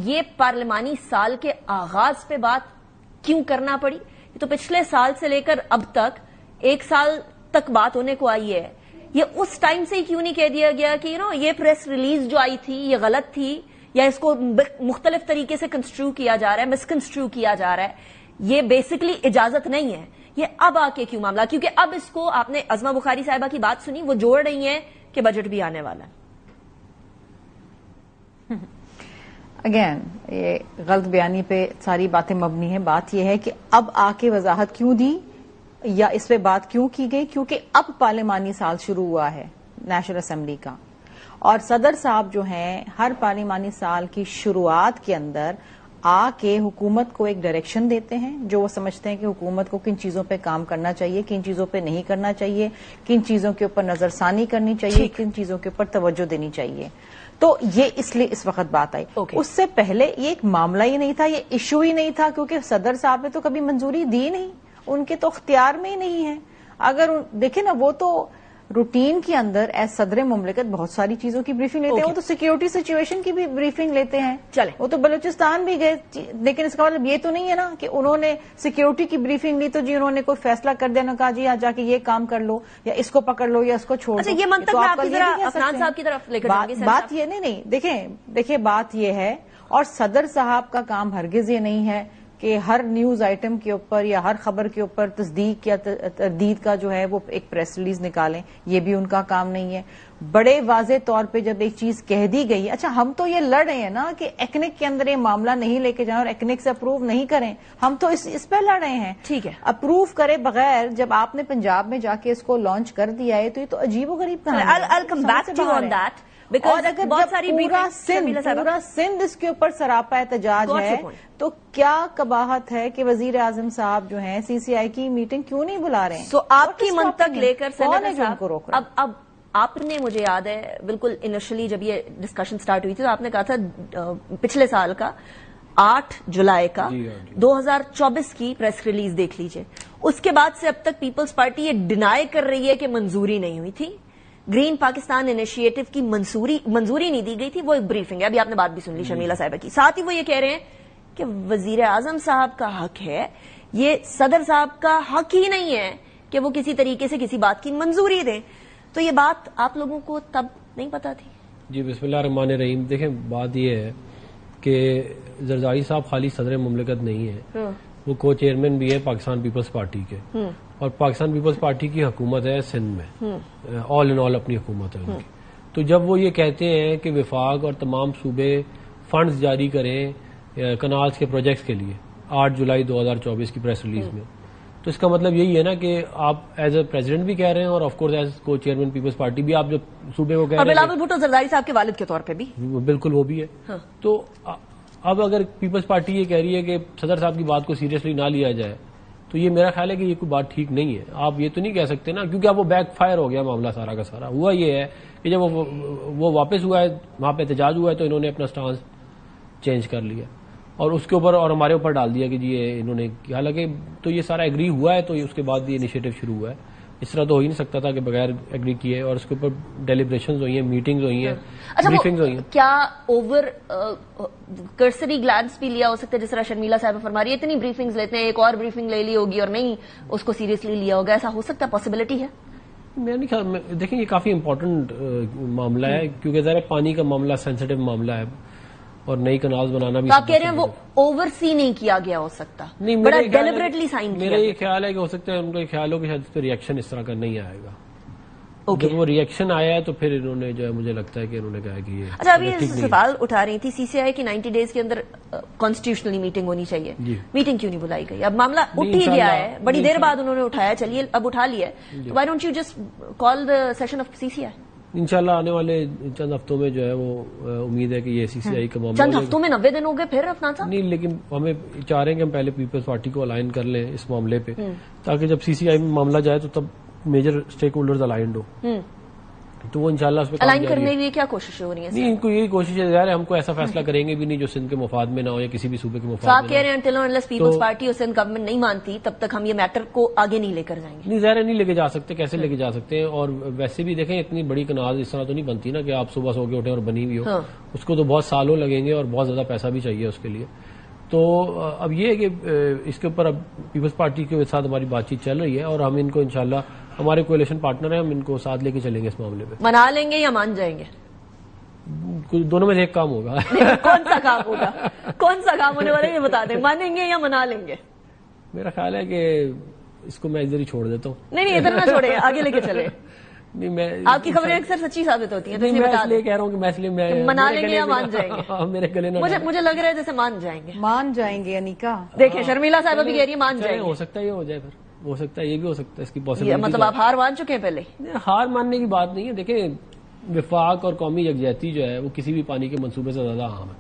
یہ پارلیمانی سال کے آغاز پہ بات کیوں کرنا پڑی؟ تو پچھلے سال سے لے کر اب تک 1 سال تک بات ہونے کو آئی ہے. یہ اس ٹائم سے ہی کیوں نہیں کہہ دیا گیا کہ یہ پریس ریلیز جو آئی تھی یہ غلط تھی, یا اس کو مختلف طریقے سے کنسٹرو کیا جا رہا ہے, مسکنسٹرو کیا جا رہا ہے, یہ بیسکلی اجازت نہیں ہے. یہ اب آ کے کیوں معاملہ؟ کیونکہ اب اس کو آپ نے عظمہ بخاری صاحبہ کی بات سنی, وہ جوڑ رہی ہیں کہ بجٹ بھی آنے والا ہے. اگین یہ غلط بیانی پہ ساری باتیں مبنی ہیں. بات یہ ہے کہ اب آ کے وضاحت کیوں دی یا اس پہ بات کیوں کی گئی؟ کیونکہ اب پارلیمانی سال شروع ہوا ہے نیشنل اسمبلی کا, اور صدر صاحب جو ہیں ہر پارلیمانی سال کی شروعات کے اندر آ کے حکومت کو ایک ڈائریکشن دیتے ہیں جو وہ سمجھتے ہیں کہ حکومت کو کن چیزوں پہ کام کرنا چاہیے, کن چیزوں پہ نہیں کرنا چاہیے, کن چیزوں کے اوپر نظر ثانی کرنی چاہیے, کن چیزوں کے اوپر توجہ دینی چاہیے. تو یہ اس لیے اس وقت بات آئی. اس سے پہلے یہ ایک معاملہ ہی نہیں تھا, یہ ایشو ہی نہیں تھا, کیونکہ صدر صاحب نے تو کبھی منظوری دی نہیں, ان کے تو اختیار میں ہی نہیں ہے. اگر دیکھیں نا, وہ تو روٹین کے اندر ایز صدر مملکت بہت ساری چیزوں کی بریفنگ لیتے ہیں. وہ تو سیکیورٹی سچویشن کی بھی بریفنگ لیتے ہیں. چلے وہ تو بلوچستان بھی گئے, لیکن اس کا مطلب یہ تو نہیں ہے نا کہ انہوں نے سیکیورٹی کی بریفنگ لی تو جی انہوں نے کوئی فیصلہ کر دیا, کہا جی جا کے یہ کام کر لو یا اس کو پکڑ لو یا اس کو چھوڑ دو. یہ منطق میں آپ عفنان صاحب کی طرف لے کر جائیں گے. بات یہ نہیں, دیکھیں بات یہ ہے, اور صدر صاحب کا کام ہرگز یہ نہیں ہے کہ ہر نیوز آئٹم کے اوپر یا ہر خبر کے اوپر تصدیق یا تردید کا جو ہے وہ ایک پریس ریلیز نکالیں, یہ بھی ان کا کام نہیں ہے. بڑے واضح طور پہ جب ایک چیز کہہ دی گئی, اچھا ہم تو یہ لڑ رہے ہیں نا کہ ایکنک کے اندر یہ معاملہ نہیں لے کے جائیں اور ایکنک سے اپروو نہیں کریں, ہم تو اس پہ لڑ رہے ہیں. ٹھیک ہے, اپروو کرے بغیر جب آپ نے پنجاب میں جا کے اس کو لانچ کر دیا ہے تو یہ تو عجیب و غریب کہانی ہے. اور اگر پورا سندھ اس کے اوپر سراپا احتجاج ہے تو کیا قباحت ہے کہ وزیر اعظم صاحب جو ہیں سی سی آئی کی میٹنگ کیوں نہیں بلا رہے ہیں؟ سو آپ کی منطق لے کر اب آپ نے, مجھے یاد ہے بالکل انیشلی جب یہ ڈسکشن سٹارٹ ہوئی تھی تو آپ نے کہا تھا پچھلے سال کا 8 جولائی کا 2024 کی پریس ریلیز دیکھ لیجئے. اس کے بعد سے اب تک پیپلز پارٹی یہ ڈینائی کر رہی ہے کہ منظوری نہیں ہوئی تھی. گرین پاکستان انیشیٹو کی منظوری نہیں دی گئی تھی, وہ ایک بریفنگ ہے, ابھی آپ نے بات بھی سن لی شمیلہ صاحبہ کی. ساتھ ہی وہ یہ کہہ رہے ہیں کہ وزیر اعظم صاحب کا حق ہے, یہ صدر صاحب کا حق ہی نہیں ہے کہ وہ کسی طریقے سے کسی بات کی منظوری دیں. تو یہ بات آپ لوگوں کو تب نہیں پتا تھی؟ جی بسم اللہ الرحمن الرحیم. دیکھیں بات یہ ہے کہ زرداری صاحب خالی صدر مملکت نہیں ہے, وہ کو چیئرمین بھی ہے پاکستان پیپلز پارٹی کے, اور پاکستان پیپلز پارٹی کی حکومت ہے سندھ میں, آل ان آل اپنی حکومت ہے ان کی. تو جب وہ یہ کہتے ہیں کہ وفاق اور تمام صوبے فنڈز جاری کریں کنالز کے پروجیکٹس کے لیے 8 جولائی 2024 کی پریس ریلیز میں, تو اس کا مطلب یہی ہے نا کہ آپ ایز اے پریزیڈنٹ بھی کہہ رہے ہیں اور آف کورس ایز کو چیئرمین پیپلز پارٹی بھی آپ جو صوبے کو کہہ رہے ہیں, اور بلاول بھٹو زرداری صاحب کے والد کے طور پہ بھی بالکل وہ بھی ہے. تو اب اگر پیپلز پارٹی یہ کہہ رہی ہے کہ صدر صاحب کی بات کو سیریسلی نہ لیا جائے تو یہ میرا خیال ہے کہ یہ کوئی بات ٹھیک نہیں ہے. آپ یہ تو نہیں کہہ سکتے نا, کیونکہ اب وہ بیک فائر ہو گیا معاملہ سارا کا سارا. ہوا یہ ہے کہ جب وہ واپس ہوا ہے, وہاں پہ احتجاج ہوا ہے, تو انہوں نے اپنا سٹانس چینج کر لیا اور اس کے اوپر اور ہمارے اوپر ڈال دیا کہ جی یہ انہوں نے, حالانکہ تو یہ سارا ایگری ہوا ہے, تو اس کے بعد یہ انیشیٹو شروع ہوا ہے. اس طرح تو ہو ہی نہیں سکتا تھا کہ بغیر ایگری کیے, اور اس کے اوپر ڈیلیبریشنز ہوئی ہیں, میٹنگز ہوئی ہیں, بریفنگز ہوئی ہیں. کیا اوور کرسری گلانس بھی لیا ہو سکتا ہے, جس طرح شرمیلا صاحب فرما رہی ہے اتنی بریفنگز لیتے ہیں, ایک اور بریفنگ لے لی ہوگی اور نہیں اس کو سیریسلی لیا ہوگا, ایسا ہو سکتا ہے, پاسبلٹی ہے؟ میں نہیں خیال, دیکھیں یہ کافی امپورٹنٹ معاملہ ہے, کیونکہ ذرا پانی کا معاملہ سینسیٹیو معاملہ ہے اور نئی کنالز بنانا بھی. آپ کہہ رہے ہیں وہ اوور سی نہیں کیا گیا ہو سکتا, بڑا ڈیلیبریٹلی سائن کیا. میرا یہ خیال ہے کہ ہو سکتا ہے ان کا خیال ہو کہ شاید اس پہ ریئیکشن اس طرح کا نہیں آئے گا. جب وہ ریئیکشن آیا ہے تو پھر انہوں نے جو ہے مجھے لگتا ہے کہ انہوں نے کہا کہ یہ. اچھا, ابھی سوال اٹھا رہی تھی سی سی آئی کی 90 ڈیز کے اندر کانسٹیٹیوشنلی میٹنگ ہونی چاہیے, میٹنگ کیوں نہیں بلائی گئی؟ اب معاملہ اٹھ ہی گیا ہے, بڑی دیر بعد انہوں نے اٹھایا, چلیے اب اٹھا لیا ہے, why don't you just call the session of C C I? انشاءاللہ آنے والے چند ہفتوں میں جو ہے وہ امید ہے کہ یہ سی سی آئی کا معاملہ. چند ہفتوں میں 90 دن ہو گئے پھر افنان صاحب؟ نہیں, لیکن ہمیں چاہ رہے ہیں کہ ہم پہلے پیپلز پارٹی کو الائن کر لیں اس معاملے پہ, تاکہ جب سی سی آئی میں معاملہ جائے تو تب میجر اسٹیک ہولڈرز الائنڈ ہو, تو وہ انشاءاللہ اس پہ الائن کرنے کے لیے کیا کوششیں ہو رہی ہیں؟ نہیں, ان کو یہی کوشش ہے, ظاہر ہے ہم کو ایسا فیصلہ کریں گے بھی نہیں جو سندھ کے مفاد میں نہ ہو یا کسی بھی صوبے کے مفاد میں. آپ کہہ رہے ہیں until unless پیپلز پارٹی اور سندھ گورنمنٹ نہیں مانتی تب تک ہم یہ میٹر کو آگے نہیں لے کر جائیں گے. نہیں, ظاہر نہیں لے کے جا سکتے, کیسے لے کے جا سکتے ہیں؟ اور ویسے بھی دیکھیں اتنی بڑی کنال اس طرح تو نہیں بنتی نا کہ آپ صبح سو کے اٹھیں اور بنی ہوئی ہو, اس کو تو بہت سالوں لگیں گے اور بہت زیادہ پیسہ بھی چاہیے اس کے لیے. تو اب یہ ہے کہ اس کے اوپر اب پیپلز پارٹی کے ساتھ ہماری بات چیت چل رہی ہے, اور ہم ان کو انشاءاللہ, ہمارے کولیشن پارٹنر ہیں, ہم ان کو ساتھ لے کے چلیں گے اس معاملے پہ. منا لیں گے یا مان جائیں گے؟ دونوں میں سے ایک کام ہوگا. کون سا کام ہوگا, کون سا کام ہونے والا ہے یہ بتا دیں, مانیں گے یا منا لیں گے؟ میرا خیال ہے کہ اس کو میں ادھر ہی چھوڑ دیتا ہوں. نہیں, ادھر نہ چھوڑے, آگے لے کے چلے. نہیں, میں آپ کی خبریں اکثر سچی ثابت ہوتی ہیں, میں اس لیے کہہ رہا ہوں کہ میں اس لیے میں منا لیں گے یا مان جائیں گے؟ میرے گلے نہ, مجھے لگ رہا ہے جیسے مان جائیں گے. مان جائیں گے انیکا. دیکھیں شرمیلا صاحب بھی کہہ رہی ہے مان جائیں گے. ہو سکتا ہے یہ ہو جائے, پھر ہو سکتا ہے یہ بھی ہو سکتا ہے, اس کی پاسبلٹی. مطلب آپ ہار مان چکے ہیں پہلے؟ ہار ماننے کی بات نہیں ہے. دیکھیں وفاق اور قومی یکجہتی جو ہے وہ کسی بھی پانی کے منصوبے سے زیادہ اہم ہے.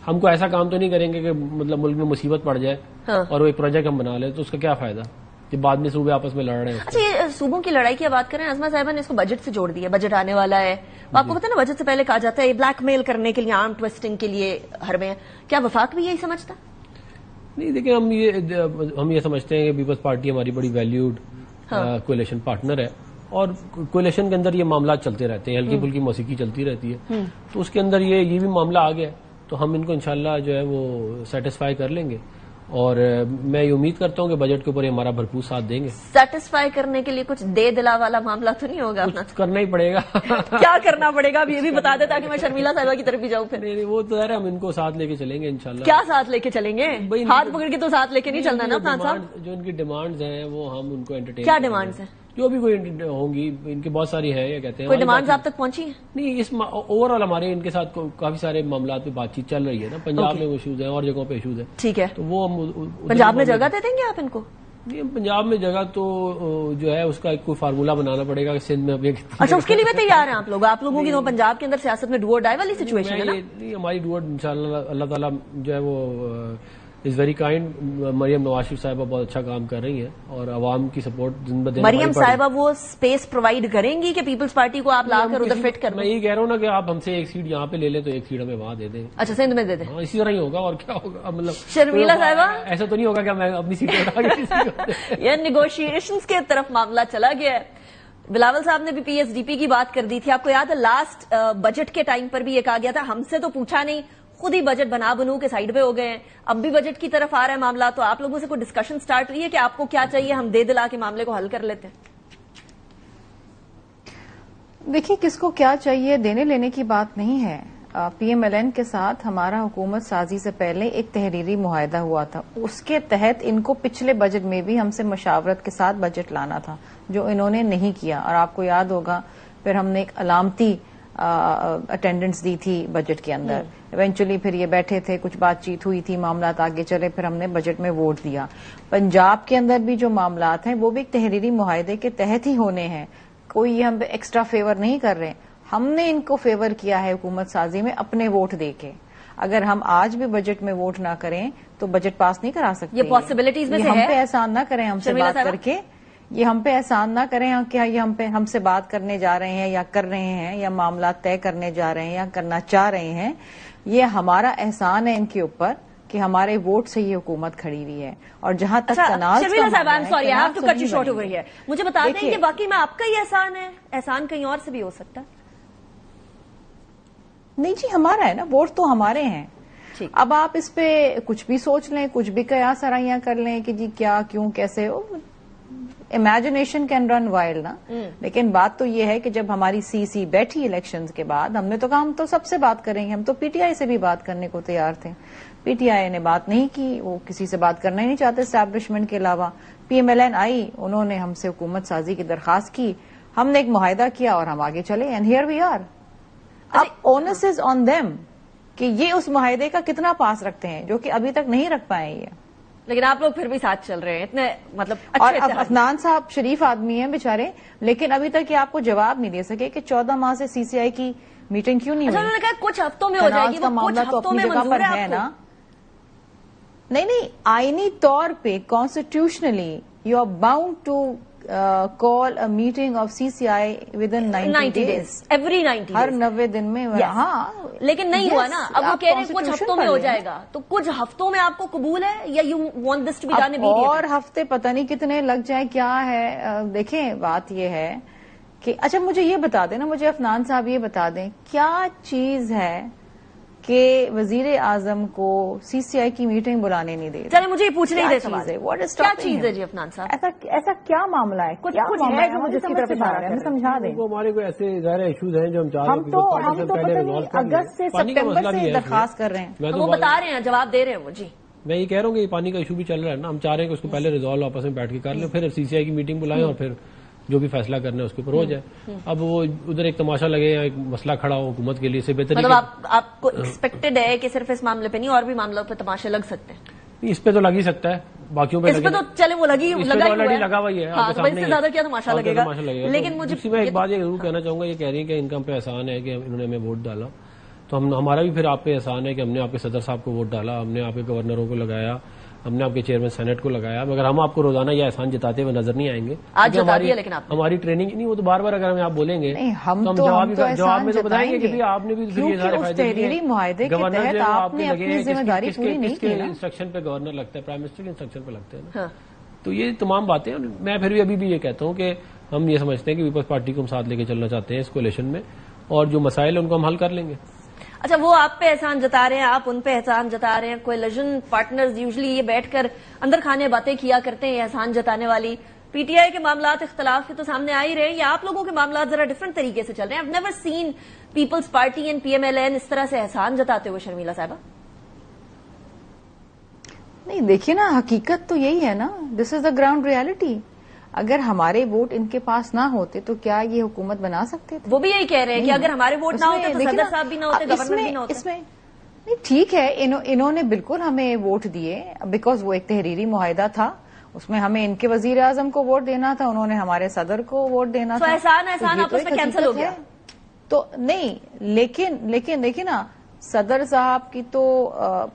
ہم کو ایسا کام تو نہیں کریں گے کہ مطلب ملک میں مصیبت پڑ جائے اور وہ ایک پروجیکٹ ہم بنا لیں, تو اس کا کیا فائدہ کہ بعد میں صوبے آپس میں لڑ رہے ہیں. اچھا, یہ صوبوں کی لڑائی کی بات کریں, عظمہ صاحبہ نے اس کو بجٹ سے جوڑ دیا, بجٹ آنے والا ہے, آپ کو پتا نا بجٹ سے پہلے کہا جاتا ہے یہ بلیک میل کرنے کے لیے, آرم ٹویسٹنگ کے لیے ہر میں. کیا وفاق بھی یہی سمجھتا؟ نہیں, دیکھیں ہم یہ سمجھتے ہیں کہ پیپلز پارٹی ہماری بڑی ویلیوڈ کولیشن پارٹنر ہے, اور کولیشن کے اندر یہ معاملات چلتے رہتے ہیں, ہلکی پھلکی موسیقی چلتی رہتی ہے, تو اس کے اندر یہ بھی معاملہ آ گیا, تو ہم ان کو انشاءاللہ جو ہے وہ سیٹسفائی کر لیں گے, اور میں یہ امید کرتا ہوں کہ بجٹ کے اوپر ہمارا بھرپور ساتھ دیں گے. سیٹسفائی کرنے کے لیے کچھ دے دلا والا معاملہ تو نہیں ہوگا؟ کرنا ہی پڑے گا. کیا کرنا پڑے گا اب یہ بھی بتا دیں تاکہ میں شرمیلا صاحبہ کی طرف بھی جاؤں. نہیں, وہ تو ہم ان کو ساتھ لے کے چلیں گے انشاءاللہ. کیا ساتھ لے کے چلیں گے؟ ہاتھ پکڑ کے تو ساتھ لے کے نہیں چلنا نا خان صاحب. جو ان کی ڈیمانڈز ہیں وہ ہم ان کو انٹرٹین. کیا ڈیمانڈز ہیں؟ جو بھی کوئی ہوں گی, ان کی بہت ساری ہے, یہ کہتے ہیں. کوئی ڈیمانڈز آپ تک پہنچی ہیں؟ نہیں, اس اوور آل ہمارے ان کے ساتھ کافی سارے معاملات پہ بات چیت چل رہی ہے نا. پنجاب میں ایشوز ہیں اور جگہوں پہ ایشوز ہیں. ٹھیک ہے, تو وہ پنجاب میں جگہ دے دیں گے آپ ان کو؟ نہیں, پنجاب میں جگہ تو جو ہے اس کا ایک کوئی فارمولا بنانا پڑے گا کہ سندھ میں اب. اچھا, اس کے لیے بھی تیار ہیں آپ لوگ؟ آپ لوگوں کی پنجاب کے اندر سیاست میں ڈو اور ڈائی والی سچویشن ہے نا؟ نہیں, ہماری ڈو اور انشاءاللہ اللہ تعالیٰ جو ہے وہ is very kind. Maryam Nawaz Sharif صاحبہ بہت اچھا کام کر رہی ہیں اور عوام کی سپورٹ دن بدن. مریم صاحبہ وہ اسپیس پرووائڈ کریں گی کہ پیپلز پارٹی کو آپ لا کر ادھر فٹ کر؟ میں یہ کہہ رہا ہوں نا کہ آپ ہم سے ایک سیٹ یہاں پہ لے لیں تو ایک سیٹ ہمیں وہاں دے دیں. اچھا, سندھ میں دے دیں. اسی طرح ہی ہوگا, اور کیا ہوگا. مطلب شرمیلا صاحبہ ایسا تو نہیں ہوگا کہ میں اپنی سیٹ یہ نیگوشیشنز کے طرف معاملہ چلا گیا ہے. بلاول صاحب نے بھی پی ایس ڈی پی کی بات کر دی تھی, آپ کو یاد ہے لاسٹ بجٹ کے ٹائم پر بھی یہ کہا گیا تھا ہم سے تو پوچھا نہیں, خود ہی بجٹ بنو کے سائیڈ پہ ہو گئے ہیں. اب بھی بجٹ کی طرف آ رہا ہے معاملہ, تو آپ لوگوں سے کوئی ڈسکشن سٹارٹ ہوئی ہے کہ آپ کو کیا چاہیے, ہم دے دلا کے معاملے کو حل کر لیتے ہیں؟ دیکھیے, کس کو کیا چاہیے دینے لینے کی بات نہیں ہے. پی ایم ایل این کے ساتھ ہمارا حکومت سازی سے پہلے ایک تحریری معاہدہ ہوا تھا, اس کے تحت ان کو پچھلے بجٹ میں بھی ہم سے مشاورت کے ساتھ بجٹ لانا تھا, جو انہوں نے نہیں کیا. اور آپ کو یاد ہوگا پھر ہم نے ایک علامتی اٹینڈنس دی تھی بجٹ کے اندر. ایونچولی پھر یہ بیٹھے تھے, کچھ بات چیت ہوئی تھی, معاملات آگے چلے, پھر ہم نے بجٹ میں ووٹ دیا. پنجاب کے اندر بھی جو معاملات ہیں وہ بھی ایک تحریری معاہدے کے تحت ہی ہونے ہیں, کوئی یہ ہم پہ ایکسٹرا فیور نہیں کر رہے. ہم نے ان کو فیور کیا ہے حکومت سازی میں اپنے ووٹ دے کے. اگر ہم آج بھی بجٹ میں ووٹ نہ کریں تو بجٹ پاس نہیں کرا سکتے. یہ پاسبلٹیز میں سے ہم ہے. پہ احسان نہ کریں ہم سے بات کر کے, یہ ہم پہ احسان نہ کریں کہ یہ ہم سے بات کرنے جا رہے ہیں یا کر رہے ہیں یا معاملات طے کرنے جا رہے ہیں یا کرنا چاہ رہے ہیں. یہ ہمارا احسان ہے ان کے اوپر کہ ہمارے ووٹ سے یہ حکومت کھڑی ہوئی ہے. اور جہاں تک تنازع مجھے بتا دیں کہ باقی میں آپ کا ہی احسان ہے, احسان کہیں اور سے بھی ہو سکتا ہے. نہیں جی ہمارا ہے نا, ووٹ تو ہمارے ہیں. اب آپ اس پہ کچھ بھی سوچ لیں, کچھ بھی قیاس آرائیاں کر لیں کہ جی کیا کیوں کیسے ہو, امیجنیشن کین رن وائلڈ نا. لیکن بات تو یہ ہے کہ جب ہماری سی بیٹھی الیکشنز کے بعد, ہم نے تو کہا ہم تو سب سے بات کریں گے, ہم تو پی ٹی آئی سے بھی بات کرنے کو تیار تھے. پی ٹی آئی نے بات نہیں کی, وہ کسی سے بات کرنا ہی نہیں چاہتے اسٹیبلشمنٹ کے علاوہ. پی ایم ایل این آئی, انہوں نے ہم سے حکومت سازی کی درخواست کی, ہم نے ایک معاہدہ کیا اور ہم آگے چلے, اینڈ ہیئر وی آر. اب اونس از آن دیم کہ یہ اس معاہدے کا کتنا پاس رکھتے ہیں, جو کہ ابھی تک نہیں رکھ پائے. یہ لیکن آپ لوگ پھر بھی ساتھ چل رہے ہیں اتنے, مطلب اور عدنان صاحب شریف آدمی ہیں بیچارے, لیکن ابھی تک یہ آپ کو جواب نہیں دے سکے کہ 14 ماہ سے سی سی آئی کی میٹنگ کیوں نہیں ہوئی. انہوں نے کہا کچھ ہفتوں میں ہو جائے گی, وہ کچھ ہفتوں میں منظور ہے نا. نہیں, آئینی طور پہ constitutionally you are bound to call a meeting of C C I with in 90 days. Every 90 ہر 90 دن میں. ہاں لیکن نہیں ہوا نا. اب وہ کہہ رہے ہیں کچھ ہفتوں میں ہو جائے گا, تو کچھ ہفتوں میں آپ کو قبول ہے یا you want this to be done immediately? اور ہفتے پتہ نہیں کتنے لگ جائیں, کیا ہے. دیکھیں بات یہ ہے کہ اچھا مجھے یہ بتا دیں نا, مجھے عدنان صاحب یہ بتا دیں کیا چیز ہے کہ وزیر اعظم کو سی سی آئی کی میٹنگ بلانے نہیں دے. چلے مجھے یہ پوچھنے دے سوال ہے, کیا چیز ہے جی عدنان صاحب؟ ایسا کیا معاملہ ہے, کچھ ہے جو مجھے اس کی طرف اشارہ ہے, ہمیں سمجھا دیں. ہمارے کوئی ایسے ظاہر ایشوز ہیں جو ہم چاہ رہے ہیں, ہم تو پتہ نہیں اگست سے سپٹمبر سے درخواست کر رہے ہیں. وہ بتا رہے ہیں, جواب دے رہے ہیں وہ. جی میں یہ کہہ رہا ہوں کہ یہ پانی کا ایشو بھی چل رہا ہے نا, ہم چاہ رہے ہیں کہ اس کو پہلے ریزالو آپس میں بیٹھ کے کر لیں, پھر سی سی آئی کی میٹنگ بلائیں اور پھر جو بھی فیصلہ کرنا ہے اس کے اوپر ہو جائے. اب وہ ادھر ایک تماشا لگے یا ایک مسئلہ کھڑا ہو حکومت کے لیے, سے بہتر مطلب آپ کو ایکسپیکٹڈ ہے کہ صرف اس معاملے پہ نہیں اور بھی معاملوں پہ تماشے لگ سکتے ہیں؟ اس پہ تو لگ ہی سکتا ہے, باقیوں پہ اس پہ تو چلے وہ لگا ہوا ہی ہے, اس سے زیادہ کیا تماشا لگے گا. لیکن مجھے میں ایک بات یہ ضرور کہنا چاہوں گا, یہ کہہ رہی ہیں کہ ان کا ہم پہ احسان ہے کہ انہوں نے ہمیں ووٹ ڈالا, تو ہمارا بھی پھر آپ پہ احسان ہے کہ ہم نے آپ کے صدر صاحب کو ووٹ ڈالا, ہم نے آپ کے گورنروں کو لگایا, ہم نے آپ کے چیئرمین سینٹ کو لگایا, مگر ہم آپ کو روزانہ یہ احسان جتاتے ہوئے نظر نہیں آئیں گے. ہماری ٹریننگ نہیں, وہ تو بار بار اگر ہمیں آپ بولیں گے ہم جواب میں تو بتائیں گے کہ آپ نے بھی تحریری معاہدے کے تحت آپ نے اپنی ذمہ داری پوری نہیں کی. انسٹرکشن پہ گورنر لگتا ہے, پرائم منسٹر کے انسٹرکشن پہ لگتے ہیں نا. تو یہ تمام باتیں, میں پھر بھی ابھی بھی یہ کہتا ہوں کہ ہم یہ سمجھتے ہیں کہ پیپلز پارٹی کو ہم ساتھ لے کے چلنا چاہتے ہیں اس کولیشن میں, اور جو مسائل ہیں ان کو ہم حل کر لیں گے. اچھا وہ آپ پہ احسان جتا رہے ہیں, آپ ان پہ احسان جتا رہے ہیں. کولیشن پارٹنرز یوزلی یہ بیٹھ کر اندر کھانے باتیں کیا کرتے ہیں احسان جتانے والی. پی ٹی آئی کے معاملات اختلاف کے تو سامنے آ ہی رہے ہیں, یا آپ لوگوں کے معاملات ذرا ڈفرنٹ طریقے سے چل رہے ہیں؟ I've never seen Peoples Party and P M L N اس طرح سے احسان جتاتے ہوئے. شرمیلا صاحبہ نہیں, دیکھیے نا حقیقت تو یہی ہے نا, دس از دا گراؤنڈ ریالٹی. اگر ہمارے ووٹ ان کے پاس نہ ہوتے تو کیا یہ حکومت بنا سکتے تھے؟ وہ بھی یہی کہہ رہے ہیں کہ اگر ہمارے ووٹ نہ ہوتے تو صدر صاحب بھی نہ ہوتے, گورنر بھی نہ ہوتے. اس میں نہیں, ٹھیک ہے, انہوں نے بالکل ہمیں ووٹ دیے بیکاز وہ ایک تحریری معاہدہ تھا, اس میں ہمیں ان کے وزیر اعظم کو ووٹ دینا تھا, انہوں نے ہمارے صدر کو ووٹ دینا تھا. احسان آپس میں کینسل ہو گیا تو نہیں, لیکن دیکھیں نا, صدر صاحب کی تو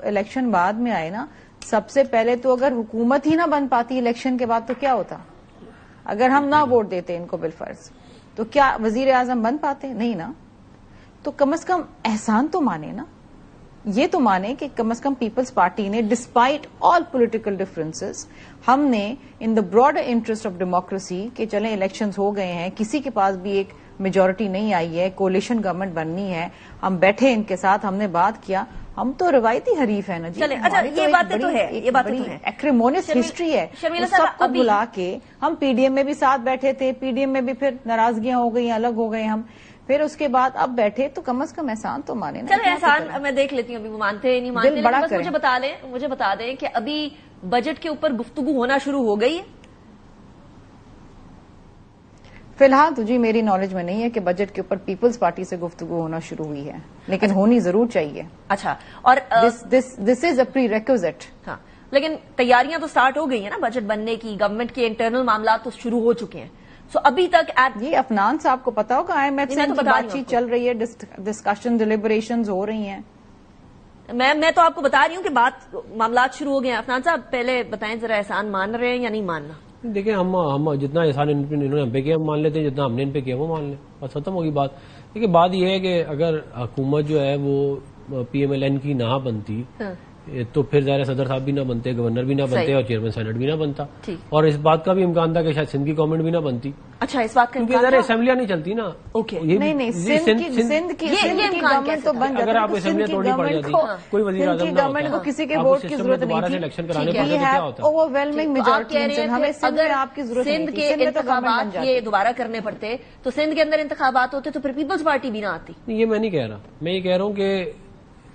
الیکشن بعد میں آئے نا. سب سے پہلے تو اگر حکومت ہی نہ بن پاتی الیکشن کے بعد تو کیا ہوتا؟ اگر ہم نہ ووٹ دیتے ان کو بالفرض تو کیا وزیر اعظم بن پاتے؟ نہیں نا. تو کم از کم احسان تو مانے نا, یہ تو مانے کہ کم از کم پیپلز پارٹی نے ڈسپائٹ آل پولیٹیکل ڈفرینسز, ہم نے in the broader interest of democracy کہ چلیں الیکشنز ہو گئے ہیں, کسی کے پاس بھی ایک میجورٹی نہیں آئی ہے, کولیشن گورنمنٹ بننی ہے, ہم بیٹھے ان کے ساتھ, ہم نے بات کیا, ہم تو روایتی حریف ہیں نا جی. اچھا یہ باتیں تو ہے, یہ باتیں تو ہے, ایکریمونیس ہسٹری ہے. سب کو بلا کے ہم پی ڈی ایم میں بھی ساتھ بیٹھے تھے, پی ڈی ایم میں بھی پھر ناراضگیاں ہو گئی, الگ ہو گئے ہم, پھر اس کے بعد اب بیٹھے تو کم از کم احسان تو مانے نا. چلے احسان میں دیکھ لیتی ہوں, ابھی وہ مانتے نہیں مانتے, مجھے بتا دیں کہ ابھی بجٹ کے اوپر گفتگو ہونا شروع ہو گئی ہے؟ فی الحال تو جی میری نالج میں نہیں ہے کہ بجٹ کے اوپر پیپلز پارٹی سے گفتگو ہونا شروع ہوئی ہے, لیکن ہونی ضرور چاہیے. اچھا, اور دس از اے پری ریکوزٹ. ہاں, لیکن تیاریاں تو سٹارٹ ہو گئی ہیں نا بجٹ بننے کی, گورنمنٹ کے انٹرنل معاملات تو شروع ہو چکے ہیں. سو ابھی تک یہ عدنان صاحب کو پتا ہوگا, آئی ایم ایف سے بات چیت چل رہی ہے, ڈسکشن ڈیلیبریشنز ہو رہی ہیں. میں تو آپ کو بتا رہی ہوں کہ معاملات شروع ہو گئے ہیں. عفنان صاحب پہلے بتائیں ذرا, احسان مان رہے ہیں یا نہیں ماننا؟ دیکھیں ہم جتنا احسان انہوں نے ہم پہ کیا ہم مان لیتے ہیں, جتنا ہم نے ان پہ کیا وہ مان لیں, بس ختم ہوگی بات. دیکھیں بات یہ ہے کہ اگر حکومت جو ہے وہ پی ایم ایل این کی نہ بنتی تو پھر ظاہر صدر صاحب بھی نہ بنتے, گورنر بھی نہ بنتے اور چیئرمین سینٹ بھی نہ بنتا, اور اس بات کا بھی امکان تھا کہ شاید سندھ کی گورنمنٹ بھی نہ بنتی. اچھا, اس بات کا کیونکہ ظاہر اسمبلیاں نہیں چلتی نا. نہیں سندھ کی گورنمنٹ تو بن جاتی, اگر آپ اسمبلیاں توڑنی پڑ جاتی, کوئی وزیر اعظم نہ گورنمنٹ کو کسی کے ووٹ کی ضرورت نہیں تھی, الیکشن کرانے پڑتے تو کیا ہوتا. اوور ویلمنگ میجورٹی ہمیں اگر آپ کی ضرورت سندھ کے انتخابات یہ دوبارہ کرنے پڑتے تو سندھ کے اندر انتخابات ہوتے تو پھر پیپلز پارٹی بھی نہ آتی. یہ میں نہیں کہہ رہا, میں یہ کہہ رہا ہوں کہ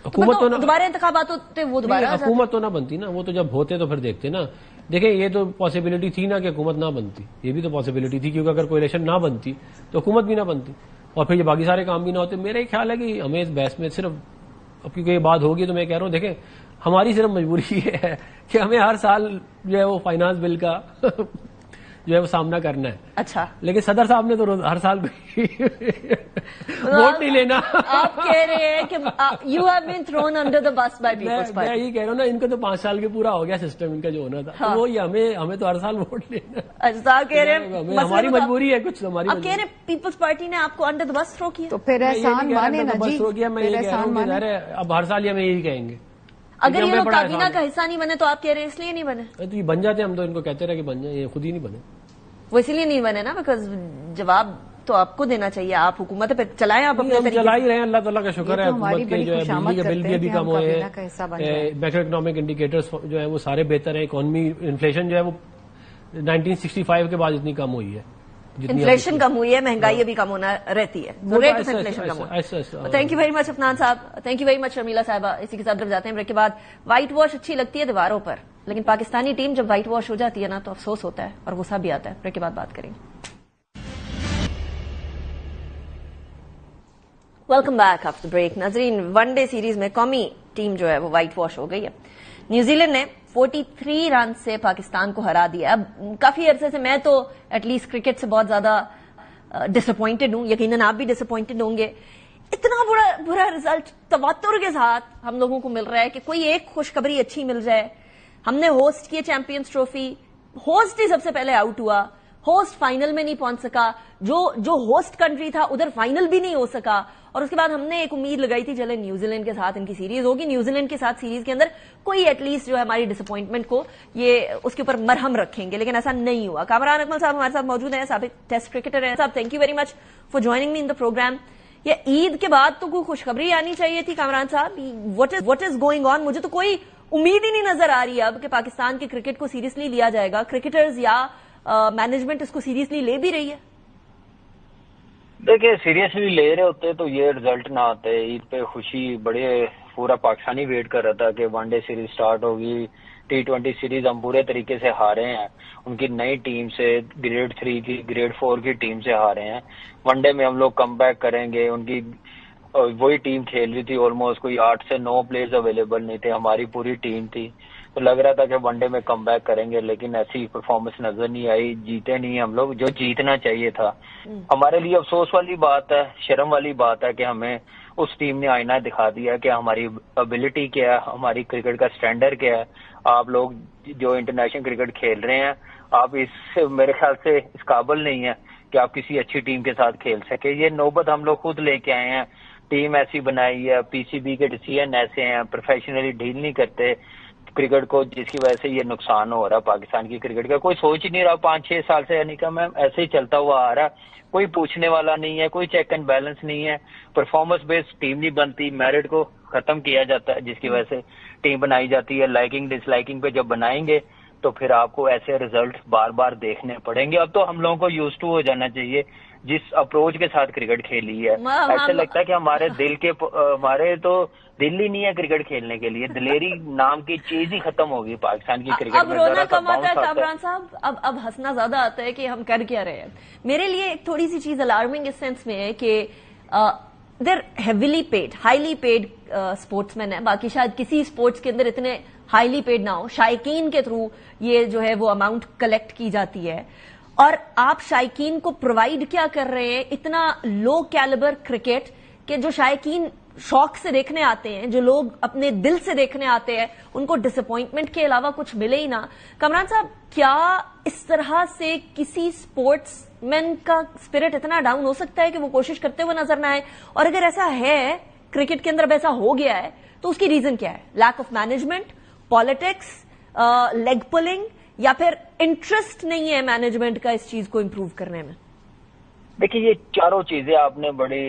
حکومت تو دوبارہ انتخابات ہوتے, وہ دوبارہ حکومت تو نہ بنتی نا, وہ تو جب ہوتے تو پھر دیکھتے نا. دیکھیں یہ تو پاسبلٹی تھی نا کہ حکومت نہ بنتی, یہ بھی تو پاسبلٹی تھی, کیونکہ اگر کوئی الیکشن نہ بنتی تو حکومت بھی نہ بنتی اور پھر یہ باقی سارے کام بھی نہ ہوتے. میرا یہ خیال ہے کہ ہمیں اس بحث میں صرف, اب کیونکہ یہ بات ہوگی تو میں کہہ رہا ہوں دیکھیں ہماری صرف مجبوری یہ ہے کہ ہمیں ہر سال جو ہے وہ فائنانس بل کا جو ہے وہ سامنا کرنا ہے. اچھا, لیکن صدر صاحب نے تو ہر سال ووٹ نہیں لینا. آپ کہہ رہے ہیں کہ you have been thrown under the bus by Peoples party. میں یہ کہہ رہا ہوں نا, ان کو تو 5 سال کے پورا ہو گیا سسٹم ان کا جو ہونا تھا, وہ ہمیں تو ہر سال ووٹ لینا. اچھا, کہہ رہے ہیں ہماری مجبوری ہے کچھ, ہماری آپ کہہ رہے ہیں پیپلز پارٹی نے آپ کو انڈر دا بس تھرو کیا, تو پھر احسان مانے نا جی. میں یہ کہہ رہا ہوں کہ اب ہر سال یہ ہمیں یہی کہیں گے. اگر یہ لوگ کابینہ کا حصہ نہیں بنے تو آپ کہہ رہے ہیں اس لیے نہیں بنے؟ تو یہ بن جاتے, ہم تو ان کو کہتے رہے کہ بن جائیں, یہ خود ہی نہیں بنے. وہ اسی لیے نہیں بنے نا بیکاز جواب تو آپ کو دینا چاہیے, آپ حکومت پہ چلائیں, آپ اپنے طریقے چلا ہی رہے ہیں. اللہ تعالیٰ کا شکر ہے حکومت کے جو ہے بجلی کے بل بھی ابھی کم ہوئے ہیں, میکرو اکنامک انڈیکیٹرز جو ہے وہ سارے بہتر ہیں. اکانومی انفلیشن جو ہے وہ 1965 کے بعد اتنی کم ہوئی ہے, انفلیشن کم ہوئی ہے, مہنگائی ابھی کم ہونا رہتی ہے, ریٹ آف انفلیشن کم ہوا. Thank you very much Afnan صاحب, thank you very much Sharmila صاحبہ. اسی کے ساتھ جب جاتے ہیں بریک کے بعد, وائٹ واش اچھی لگتی ہے دیواروں پر, لیکن پاکستانی ٹیم جب وائٹ واش ہو جاتی ہے نا تو افسوس ہوتا ہے اور غصہ بھی آتا ہے. بریک کے بعد بات کریں گے. Welcome back after break. ناظرین, ون ڈے سیریز میں قومی ٹیم جو ہے وہ وائٹ واش ہو گئی ہے. نیوزی لینڈ نے 43 رن سے پاکستان کو ہرا دیا. اب کافی عرصے سے میں تو ایٹ لیسٹ کرکٹ سے بہت زیادہ ڈس اپوائنٹڈ ہوں, یقیناً آپ بھی ڈس اپوائنٹڈ ہوں گے. اتنا برا رزلٹ تواتر کے ساتھ ہم لوگوں کو مل رہا ہے کہ کوئی ایک خوشخبری اچھی مل جائے. ہم نے ہوسٹ کیے چیمپئنز ٹرافی, ہوسٹ ہی سب سے پہلے آؤٹ ہوا, ہوسٹ فائنل میں نہیں پہنچ سکا, جو ہوسٹ کنٹری تھا ادھر فائنل بھی نہیں ہو سکا, اور اس کے بعد ہم نے ایک امید لگائی تھی چلے نیوزی لینڈ کے ساتھ ان کی سیریز ہوگی, نیوزی لینڈ کے ساتھ سیریز کے اندر کوئی ایٹ لیسٹ جو ہے ہماری ڈس اپوائنٹمنٹ کو یہ اس کے اوپر مرہم رکھیں گے, لیکن ایسا نہیں ہوا. کامران اکمل صاحب ہمارے ساتھ موجود ہیں, سابق ٹیسٹ کرکٹر ہیں. Sahab thank you very much for joining me in the program. یہ عید کے بعد تو کوئی خوشخبری آنی چاہیے تھی کامران صاحب, واٹ از گوئنگ آن. مجھے تو کوئی امید ہی نہیں نظر آ رہی اب کہ پاکستان کے کرکٹ کو سیریسلی لیا جائے گا. کرکٹرز یا مینجمنٹ اس کو سیریسلی لے بھی رہی ہے؟ دیکھیں سیریسلی لے رہے ہوتے تو یہ رزلٹ نہ آتے. عید پہ خوشی بڑے پورا پاکستانی ویٹ کر رہا تھا کہ ون ڈے سیریز سٹارٹ ہوگی. T20 سیریز ہم پورے طریقے سے ہارے ہیں, ان کی نئی ٹیم سے, گریڈ 3 کی گریڈ 4 کی ٹیم سے ہارے ہیں. ون ڈے میں ہم لوگ کم بیک کریں گے. ان کی وہی ٹیم کھیل رہی تھی, آلموسٹ کوئی 8 سے 9 پلیئرز اویلیبل نہیں تھے, ہماری پوری ٹیم تھی, تو لگ رہا تھا کہ ون ڈے میں کم بیک کریں گے, لیکن ایسی پرفارمنس نظر نہیں آئی. جیتے نہیں ہم لوگ جو جیتنا چاہیے تھا. ہمارے لیے افسوس والی بات ہے, شرم والی بات ہے کہ ہمیں اس ٹیم نے آئینہ دکھا دیا کہ ہماری ابیلٹی کیا ہے, ہماری کرکٹ کا سٹینڈرڈ کیا ہے. آپ لوگ جو انٹرنیشنل کرکٹ کھیل رہے ہیں, آپ اس میرے خیال سے اس قابل نہیں ہے کہ آپ کسی اچھی ٹیم کے ساتھ کھیل سکے. یہ نوبت ہم لوگ خود لے کے آئے ہیں, ٹیم ایسی بنائی ہے, پی سی بی کے ڈیسیژن ایسے ہیں, پروفیشنلی ڈیل نہیں کرتے کرکٹ کو, جس کی وجہ سے یہ نقصان ہو رہا پاکستان کی کرکٹ کا. کوئی سوچ ہی نہیں رہا 5-6 سال سے, یعنی کہ میں ایسے ہی چلتا ہوا آ رہا, کوئی پوچھنے والا نہیں ہے, کوئی چیک اینڈ بیلنس نہیں ہے, پرفارمنس بیس ٹیم نہیں بنتی, میرٹ کو ختم کیا جاتا ہے, جس کی وجہ سے ٹیم بنائی جاتی ہے. لائکنگ ڈس لائکنگ پہ جب بنائیں گے تو پھر آپ کو ایسے ریزلٹ بار بار دیکھنے پڑیں گے. اب تو ہم لوگوں کو یوز ٹو ہو جانا چاہیے جس اپروچ کے ساتھ کرکٹ کھیلی ہے. ایسا لگتا ہے کہ ہمارے ہمارے تو دل ہی نہیں ہے کرکٹ کھیلنے کے لیے, دلیری نام کی چیز ہی ختم ہوگی پاکستان کی کرکٹ میں. اب رونا کم آتا ہے کامران صاحب, اب ہنسنا زیادہ آتا ہے کہ ہم کر کیا رہے ہیں. میرے لیے ایک تھوڑی سی چیز الارمنگ اس سینس میں ہے کہ they're heavily paid, highly paid sportsmen ہیں. باقی شاید کسی اسپورٹس کے اندر اتنے ہائیلی پیڈ نہ ہو. شائقین کے تھرو یہ جو ہے وہ اماؤنٹ کلیکٹ کی جاتی ہے, اور آپ شائقین کو پرووائڈ کیا کر رہے ہیں, اتنا لو کیلیبر کرکٹ کہ جو شائقین شوق سے دیکھنے آتے ہیں, جو لوگ اپنے دل سے دیکھنے آتے ہیں, ان کو ڈس اپوائنٹمنٹ کے علاوہ کچھ ملے ہی نہ. کامران صاحب, کیا اس طرح سے کسی اسپورٹس مین کا اسپرٹ اتنا ڈاؤن ہو سکتا ہے کہ وہ کوشش کرتے ہوئے نظر نہ آئے؟ اور اگر ایسا ہے, کرکٹ کے اندر ایسا ہو گیا ہے, تو اس کی ریزن کیا ہے؟ Lack of management, politics, leg pulling, یا پھر انٹرسٹ نہیں ہے مینجمنٹ کا اس چیز کو امپروو کرنے میں؟ دیکھیے, یہ چاروں چیزیں آپ نے بڑی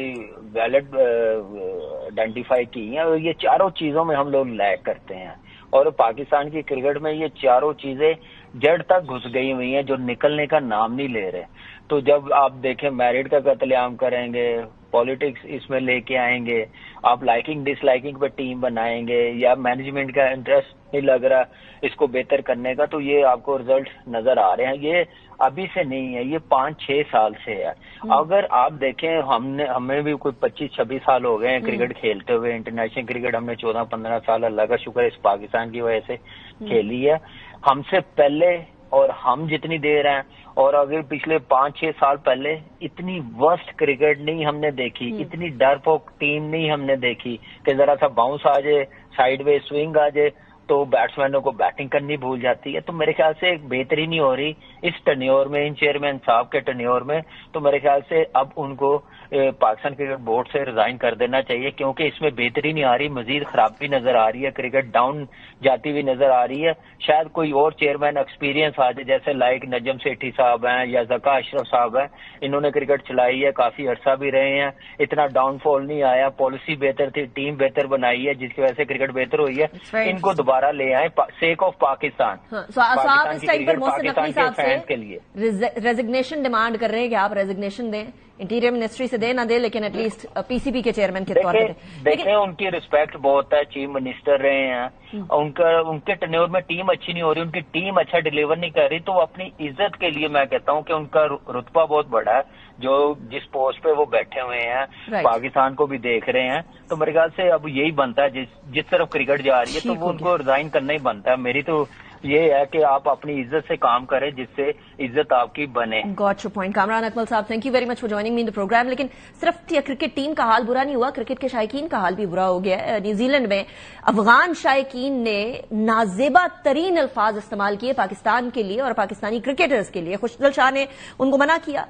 ویلڈ آئیڈینٹیفائی کی ہیں, اور یہ چاروں چیزوں میں ہم لوگ لیک کرتے ہیں, اور پاکستان کی کرکٹ میں یہ چاروں چیزیں جڑ تک گھس گئی ہوئی ہیں جو نکلنے کا نام نہیں لے رہے. تو جب آپ دیکھیں میرٹ کا قتل عام کریں گے, پالیٹکس اس میں لے کے آئیں گے, آپ لائکنگ ڈس لائکنگ پہ ٹیم بنائیں گے, یا مینجمنٹ کا انٹرسٹ نہیں لگ رہا اس کو بہتر کرنے کا, تو یہ آپ کو رزلٹ نظر آ رہے ہیں. یہ ابھی سے نہیں ہے, یہ 5-6 سال سے ہے. اگر آپ دیکھیں, ہمیں بھی کوئی 25-26 سال ہو گئے ہیں کرکٹ کھیلتے ہوئے. انٹرنیشنل کرکٹ ہم نے 14-15 سال اللہ کا شکر اس پاکستان کی وجہ سے کھیلی ہے. ہم سے پہلے اور ہم جتنی دیر ہیں, اور اگر پچھلے 5-6 سال پہلے اتنی ورسٹ کرکٹ نہیں ہم نے دیکھی, اتنی ڈرپوک ٹیم نہیں ہم نے دیکھی کہ ذرا سا باؤنس آ جائے, سائیڈ وے سوئنگ آ جائے تو بیٹسمینوں کو بیٹنگ کرنی بھول جاتی ہے. تو میرے خیال سے ایک بہتری نہیں ہو رہی اس ٹنیور میں, ان چیئرمین صاحب کے ٹنیور میں. تو میرے خیال سے اب ان کو پاکستان کرکٹ بورڈ سے ریزائن کر دینا چاہیے, کیونکہ اس میں بہتری نہیں آ رہی, مزید خرابی نظر آ رہی ہے, کرکٹ ڈاؤن جاتی ہوئی نظر آ رہی ہے. شاید کوئی اور چیئرمین ایکسپیرینس آ جائے, جیسے لائک نجم سیٹھی صاحب ہیں یا ذکا اشرف صاحب ہیں, انہوں نے کرکٹ چلائی ہے, کافی عرصہ بھی رہے ہیں, اتنا ڈاؤن فال نہیں آیا, پالیسی بہتر تھی, ٹیم بہتر بنائی ہے, جس کی وجہ سے کرکٹ بہتر ہوئی ہے. ان کو دوبارہ لے آئے سیک آف پاکستان. صاحب اس ٹائم پر محسن نقوی صاحب فینس کے لیے ریزگنیشن ڈیمانڈ کر رہے ہیں کہ آپ ریزگنیشن دیں, انٹیریئر منسٹری سے دے نہ دے, لیکن at least P C B کے چیئرمین کے طور پر دیکھیں, ان کی رسپیکٹ بہت ہے, چیف منسٹر رہے ہیں, ان کے ٹینیور میں ٹیم اچھی نہیں ہو رہی, ان کی ٹیم اچھا ڈیلیور نہیں کر رہی, تو اپنی عزت کے لیے میں کہتا ہوں کہ ان کا رتبہ بہت بڑا ہے, جو جس پوسٹ پہ وہ بیٹھے ہوئے ہیں پاکستان کو بھی دیکھ رہے ہیں. تو میرے خیال سے اب یہی بنتا ہے, جس طرف کرکٹ جا رہی ہے تو وہ ان کو ریزائن کرنا ہی بنتا ہے. میری تو یہ ہے کہ آپ اپنی عزت سے کام کریں, جس سے عزت آپ کی بنے. Got your point. Kamran Akmal صاحب, thank you very much for joining me in the programme. لیکن صرف کرکٹ ٹیم کا حال برا نہیں ہوا, کرکٹ کے شائقین کا حال بھی برا ہو گیا. نیوزی لینڈ میں افغان شائقین نے نازیبا ترین الفاظ استعمال کیے پاکستان کے لیے اور پاکستانی کرکٹرز کے لیے. خوشدل شاہ نے ان کو منع کیا,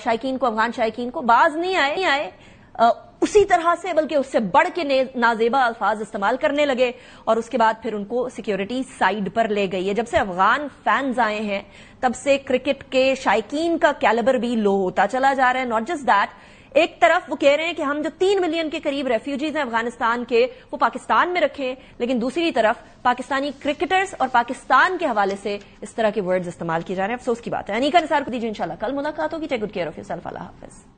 شائقین کو, افغان شائقین کو. باز نہیں آئے اسی طرح سے, بلکہ اس سے بڑھ کے نازیبا الفاظ استعمال کرنے لگے, اور اس کے بعد پھر ان کو سیکیورٹی سائیڈ پر لے گئی ہے. جب سے افغان فینز آئے ہیں تب سے کرکٹ کے شائقین کا کیلیبر بھی لو ہوتا چلا جا رہا ہے. ناٹ جسٹ دیٹ, ایک طرف وہ کہہ رہے ہیں کہ ہم جو 3 ملین کے قریب ریفیوجیز ہیں افغانستان کے, وہ پاکستان میں رکھیں, لیکن دوسری طرف پاکستانی کرکٹرز اور پاکستان کے حوالے سے اس طرح کے ورڈز استعمال کیے جا رہے ہیں. افسوس کی بات ہے. انیکا نثار کو دیجیے, انشاءاللہ کل ملاقات ہوگی. Take good care of yourself. Allah حافظ.